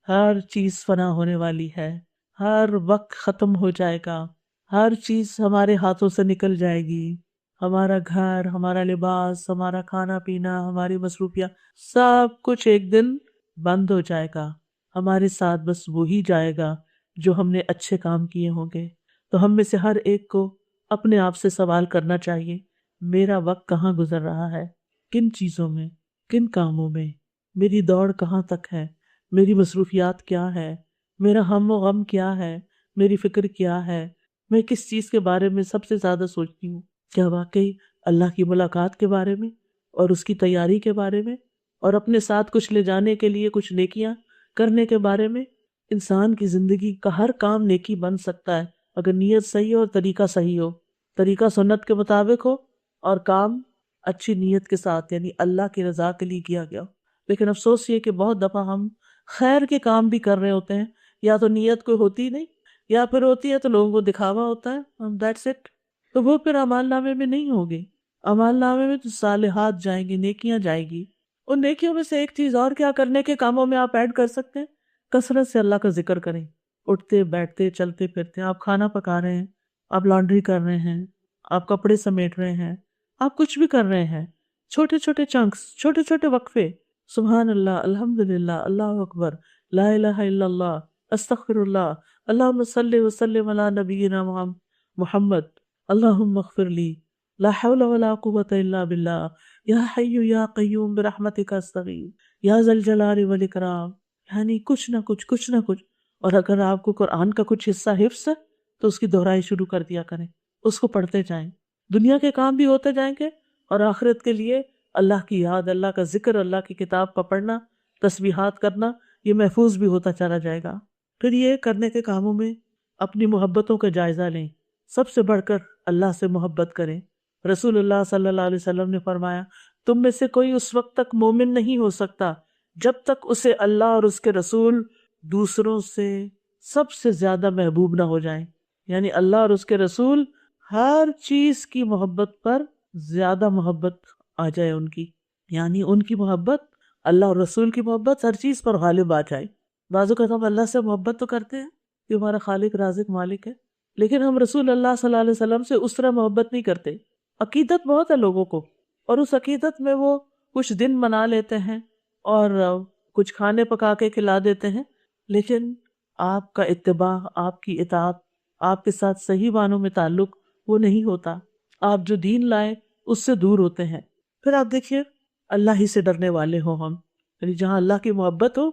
ہر چیز فنا ہونے والی ہے، ہر وقت ختم ہو جائے گا، ہر چیز ہمارے ہاتھوں سے نکل جائے گی، ہمارا گھر، ہمارا لباس، ہمارا کھانا پینا، ہماری مصروفیات، سب کچھ ایک دن بند ہو جائے گا۔ ہمارے ساتھ بس وہی جائے گا جو ہم نے اچھے کام کیے ہوں گے۔ تو ہم میں سے ہر ایک کو اپنے آپ سے سوال کرنا چاہیے میرا وقت کہاں گزر رہا ہے، کن چیزوں میں، کن کاموں میں، میری دوڑ کہاں تک ہے، میری مصروفیات کیا ہے، میرا ہم و غم کیا ہے، میری فکر کیا ہے، میں کس چیز کے بارے میں سب سے زیادہ سوچتی ہوں؟ کیا واقعی اللہ کی ملاقات کے بارے میں اور اس کی تیاری کے بارے میں اور اپنے ساتھ کچھ لے جانے کے لیے کچھ نیکیاں کرنے کے بارے میں؟ انسان کی زندگی کا ہر کام نیکی بن سکتا ہے اگر نیت صحیح ہو اور طریقہ صحیح ہو، طریقہ سنت کے مطابق ہو اور کام اچھی نیت کے ساتھ یعنی اللہ کی رضا کے لیے کیا گیا ہو۔ لیکن افسوس یہ کہ بہت دفعہ ہم خیر کے کام بھی کر رہے ہوتے ہیں، یا تو نیت کوئی ہوتی نہیں، یا پھر ہوتی ہے تو لوگوں کو دکھاوا ہوتا ہے، دیٹس اٹ، تو وہ پھر اعمال نامے میں نہیں ہوگی۔ اعمال نامے میں تو صالحات جائیں گی، نیکیاں جائیں گی۔ ان نیکیوں میں سے ایک چیز اور کیا کرنے کے کاموں میں آپ ایڈ کر سکتے ہیں؟ کثرت سے اللہ کا ذکر کریں، اٹھتے بیٹھتے چلتے پھرتے، آپ کھانا پکا رہے ہیں، آپ لانڈری کر رہے ہیں، آپ کپڑے سمیٹ رہے ہیں، آپ کچھ بھی کر رہے ہیں، چھوٹے چھوٹے چنکس، چھوٹے چھوٹے وقفے، سبحان اللہ، الحمدللہ، اللہ اکبر، لا الہ الا اللہ، استغفر اللہ، اللہم صلی وسلم علی نبینا محمد، اللہم اغفر لی، لا حول ولا قوة الا باللہ، یا حی یا قیوم برحمتک استغیث، یا ذا الجلال والاکرام۔ یعنی کچھ نہ کچھ، کچھ نہ کچھ۔ اور اگر آپ کو قرآن کا کچھ حصہ حفظ ہے تو اس کی دہرائی شروع کر دیا کریں، اس کو پڑھتے جائیں، دنیا کے کام بھی ہوتے جائیں گے اور آخرت کے لیے اللہ کی یاد، اللہ کا ذکر، اللہ کی کتاب کا پڑھنا، تسبیحات کرنا، یہ محفوظ بھی ہوتا چلا جائے گا۔ پھر یہ کرنے کے کاموں میں اپنی محبتوں کا جائزہ لیں، سب سے بڑھ کر اللہ سے محبت کریں۔ رسول اللہ صلی اللہ علیہ وسلم نے فرمایا تم میں سے کوئی اس وقت تک مومن نہیں ہو سکتا جب تک اسے اللہ اور اس کے رسول دوسروں سے سب سے زیادہ محبوب نہ ہو جائیں، یعنی اللہ اور اس کے رسول ہر چیز کی محبت پر زیادہ محبت آ جائے ان کی، یعنی ان کی محبت، اللہ اور رسول کی محبت ہر چیز پر غالب آ جائے۔ بعض اوقات ہم اللہ سے محبت تو کرتے ہیں کہ ہمارا خالق رازق مالک ہے، لیکن ہم رسول اللہ صلی اللہ علیہ وسلم سے اس طرح محبت نہیں کرتے۔ عقیدت بہت ہے لوگوں کو، اور اس عقیدت میں وہ کچھ دن منا لیتے ہیں اور کچھ کھانے پکا کے کھلا دیتے ہیں، لیکن آپ کا اتباع، آپ کی اطاعت، آپ کے ساتھ صحیح معنوں میں تعلق وہ نہیں ہوتا۔ آپ جو دین لائے اس سے دور ہوتے ہیں۔ پھر آپ دیکھیے اللہ ہی سے ڈرنے والے ہوں ہم، یعنی جہاں اللہ کی محبت ہو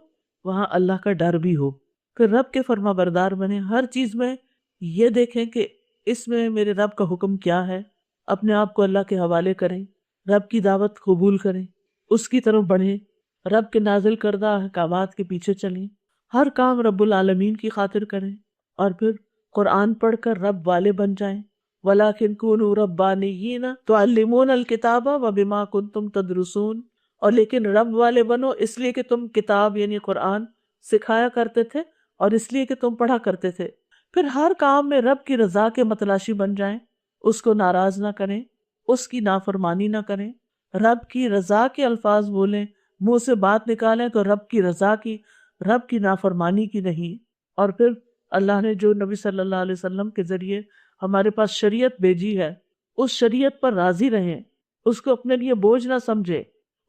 وہاں اللہ کا ڈر بھی ہو، پھر رب کے فرما بردار بنے۔ ہر چیز میں یہ دیکھیں کہ اس میں میرے رب کا حکم کیا ہے، اپنے آپ کو اللہ کے حوالے کریں، رب کی دعوت قبول کریں، اس کی طرف بڑھیں، رب کے نازل کردہ احکامات کے پیچھے چلیں، ہر کام رب العالمین کی خاطر کریں، اور پھر قرآن پڑھ کر رب والے بن جائیں۔ وَلَٰكِن كُونُوا رَبَّانِيِّينَ تُعَلِّمُونَ الْكِتَابَ وَبِمَا كُنتُمْ تَدْرُسُونَ، اور لیکن رب والے بنو اس لیے کہ تم کتاب یعنی قرآن سکھایا کرتے تھے، اور اس لیے کہ تم پڑھا کرتے تھے۔ پھر ہر کام میں رب کی رضا کے متلاشی بن جائیں، اس کو ناراض نہ کریں، اس کی نافرمانی نہ کریں، رب کی رضا کے الفاظ بولیں، منہ سے بات نکالیں تو رب کی رضا کی، رب کی نافرمانی کی نہیں۔ اور پھر اللہ نے جو نبی صلی اللہ علیہ وسلم کے ذریعے ہمارے پاس شریعت بھیجی ہے، اس شریعت پر راضی رہیں، اس کو اپنے لیے بوجھ نہ سمجھے،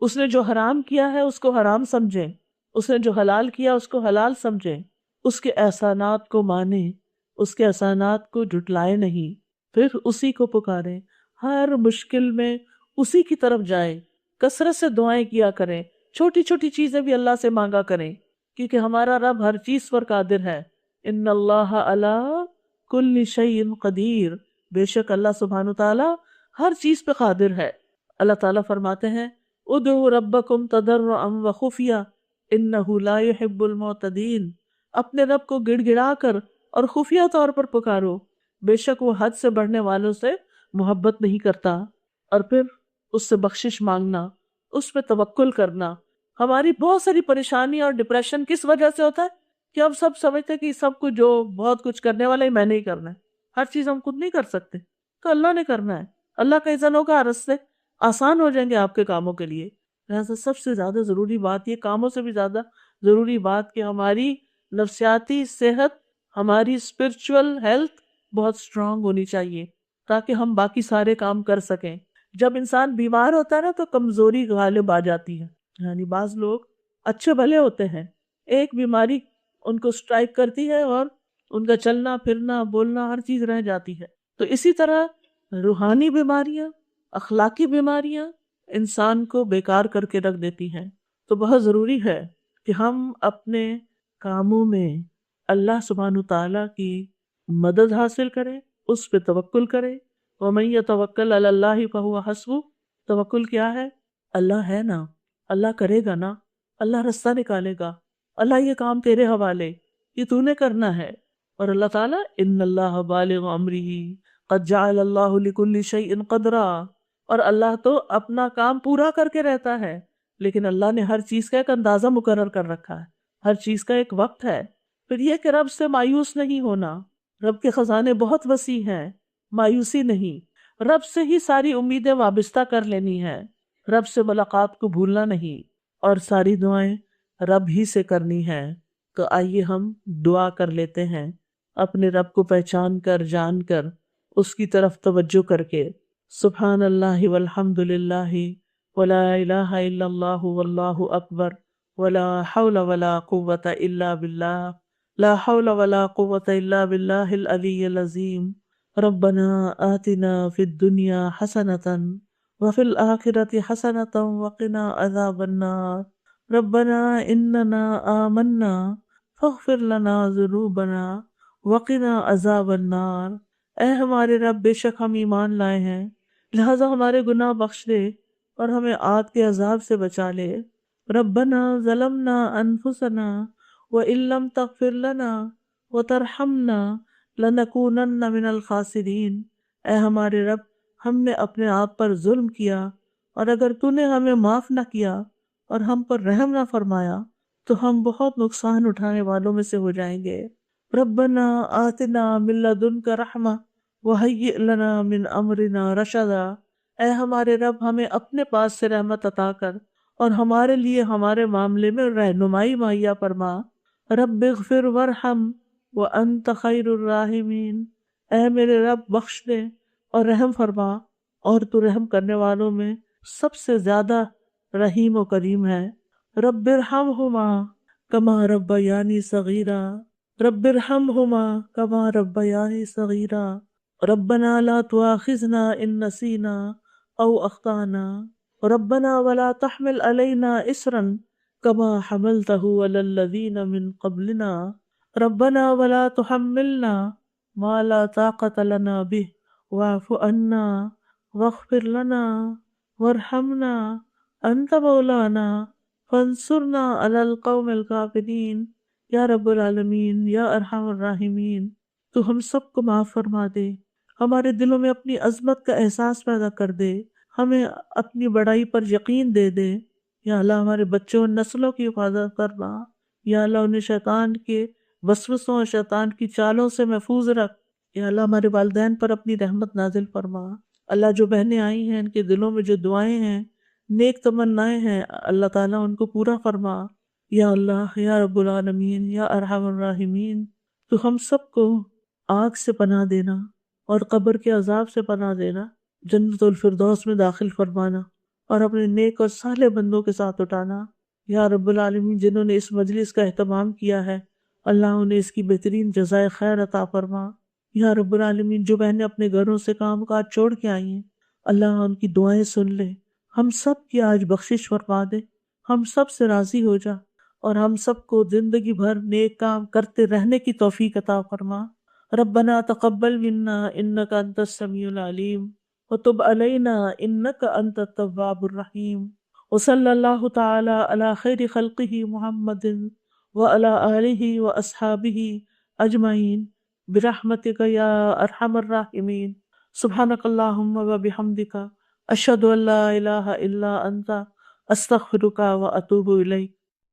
اس نے جو حرام کیا ہے اس کو حرام سمجھیں، اس نے جو حلال کیا اس کو حلال سمجھیں، اس کے احسانات کو مانیں، اس کے احسانات کو جھٹلائے نہیں، پھر اسی کو پکاریں، ہر مشکل میں اسی کی طرف جائیں، کثرت سے دعائیں کیا کریں، چھوٹی چھوٹی چیزیں بھی اللہ سے مانگا کریں، کیونکہ ہمارا رب ہر چیز پر قادر ہے۔ ان اللہ علی کل شیء قدیر، بے شک اللہ سبحانہ تعالیٰ ہر چیز پہ قادر ہے۔ اللہ تعالیٰ فرماتے ہیں ادعوا ربکم تضرعا وخفیہ انہ لا يحب المعتدین، اپنے رب کو گڑ گڑا کر اور خفیہ طور پر پکارو، بے شک وہ حد سے بڑھنے والوں سے محبت نہیں کرتا۔ اور پھر اس سے بخشش مانگنا، اس پہ توکل کرنا۔ ہماری بہت ساری پریشانی اور ڈپریشن کس وجہ سے ہوتا ہے کہ ہم سب سمجھتے ہیں کہ سب کچھ جو بہت کچھ کرنے والا ہے میں نے ہی کرنا ہے، ہر چیز ہم خود نہیں کر سکتے، تو اللہ نے کرنا ہے، اللہ کا اذن ہوگا، راستے آسان ہو جائیں گے آپ کے کاموں کے لیے۔ لہٰذا سب سے زیادہ ضروری بات، یہ کاموں سے بھی زیادہ ضروری بات کہ ہماری نفسیاتی صحت، ہماری اسپرچول ہیلتھ بہت اسٹرانگ ہونی چاہیے تاکہ ہم باقی سارے کام کر سکیں۔ جب انسان بیمار ہوتا ہے نا تو کمزوری غالب آ جاتی ہے، یعنی بعض لوگ اچھے بھلے ہوتے ہیں، ایک بیماری ان کو اسٹرائک کرتی ہے اور ان کا چلنا پھرنا بولنا ہر چیز رہ جاتی ہے۔ تو اسی طرح روحانی بیماریاں، اخلاقی بیماریاں انسان کو بیکار کر کے رکھ دیتی ہیں۔ تو بہت ضروری ہے کہ ہم اپنے کاموں میں اللہ سبحانہ تعالیٰ کی مدد حاصل کریں، اس پہ توکل کریں۔ وَمَن يَتَوَكَّلْ عَلَى اللَّهِ فَهُوَ حَسْبُهُ، توکل کیا ہے؟ اللہ ہے نا، اللہ کرے گا نا، اللہ رستہ نکالے گا، اللہ یہ کام تیرے حوالے، یہ تو نے کرنا ہے۔ اور اللہ تعالیٰ ان اللہ بالغ امرہ قد جعل اللہ لکل شیء قدرا، اور اللہ تو اپنا کام پورا کر کے رہتا ہے، لیکن اللہ نے ہر چیز کا ایک اندازہ مقرر کر رکھا ہے، ہر چیز کا ایک وقت ہے۔ پھر یہ کہ رب سے مایوس نہیں ہونا، رب کے خزانے بہت وسیع ہیں، مایوسی نہیں، رب سے ہی ساری امیدیں وابستہ کر لینی ہے، رب سے ملاقات کو بھولنا نہیں، اور ساری دعائیں رب ہی سے کرنی ہے۔ تو آئیے ہم دعا کر لیتے ہیں، اپنے رب کو پہچان کر، جان کر، اس کی طرف توجہ کر کے۔ سبحان اللہ والحمد للہ ولا الہ الا اللہ واللہ اکبر ولا حول ولا قوة الا باللہ، لا حول ولا قوة الا باللہ العلی العظیم۔ ربنا آتنا فی الدنیا حسنة وفی الآخرة حسنة وقنا عذاب النار۔ ربنا اننا آمنا فاغفر لنا ذنوبنا وقنا عذاب النار۔ اے ہمارے رب، بے شک ہم ایمان لائے ہیں، لہذا ہمارے گناہ بخش دے اور ہمیں آگ کے عذاب سے بچا لے۔ ربنا ظلمنا انفسنا وان لم تغفر لنا وترحمنا لنکونن من الخاسرین۔ اے ہمارے رب، ہم نے اپنے آپ پر ظلم کیا، اور اگر تو نے ہمیں معاف نہ کیا اور ہم پر رحم نہ فرمایا تو ہم بہت نقصان اٹھانے والوں میں سے ہو جائیں گے۔ ربنا آتنا من لدنک رحمہ وہیئ لنا من امرنا رشدا۔ اے ہمارے رب، ہمیں اپنے پاس سے رحمت عطا کر اور ہمارے لیے ہمارے معاملے میں رہنمائی مہیا فرما۔ رب اغفر وارحم وانت خیر الراحمین۔ اے میرے رب، بخش دے اور رحم فرما، اور تو رحم کرنے والوں میں سب سے زیادہ رحیم و کریم ہے۔ رب ارحمہما کما ربیانی صغیرا، رب ارحمہما کما ربیانی صغیرا۔ ربنا لا تؤاخذنا ان نسینا او اخطانا، ربنا ولا تحمل علینا اصرا کما حملته علی الذین من قبلنا، ربنا ولا تحملنا ما لا طاقة لنا به واعف عنا واغفر لنا وارحمنا انت مولانا فانصرنا علی القوم الکافرین۔ یا رب العالمین، یا ارحم الراحمین، تو ہم سب کو معاف فرما دے، ہمارے دلوں میں اپنی عظمت کا احساس پیدا کر دے، ہمیں اپنی بڑائی پر یقین دے دے۔ یا اللہ ہمارے بچوں اور نسلوں کی حفاظت فرما، یا اللہ انہیں شیطان کے وسوسوں اور شیطان کی چالوں سے محفوظ رکھ۔ یا اللہ ہمارے والدین پر اپنی رحمت نازل فرما۔ اللہ جو بہنیں آئی ہیں ان کے دلوں میں جو دعائیں ہیں، نیک تمنائیں ہیں، اللہ تعالیٰ ان کو پورا فرما۔ یا اللہ، یا رب العالمین، یا ارحم الراحمین، تو ہم سب کو آگ سے پناہ دینا اور قبر کے عذاب سے پناہ دینا، جنت الفردوس میں داخل فرمانا اور اپنے نیک اور صالح بندوں کے ساتھ اٹھانا۔ یا رب العالمین، جنہوں نے اس مجلس کا اہتمام کیا ہے، اللہ انہیں اس کی بہترین جزائے خیر عطا فرما۔ یا رب العالمین، جو بہنیں اپنے گھروں سے کام کاج چھوڑ کے آئی ہیں، اللہ ان کی دعائیں سن لے، ہم سب کی آج بخشش فرما دے، ہم سب سے راضی ہو جا، اور ہم سب کو زندگی بھر نیک کام کرتے رہنے کی توفیق عطا فرما۔ ربنا تقبل منا انك انت السميع العليم وتب علينا انك انت التواب الرحيم، وصلى الله تعالى على خير خلقه محمد وعلى آله واصحابه اجمعين برحمتك يا ارحم الراحمين۔ سبحانك اللهم وبحمدك اشهد ان لا اله الا انت استغفرك واتوب اليك۔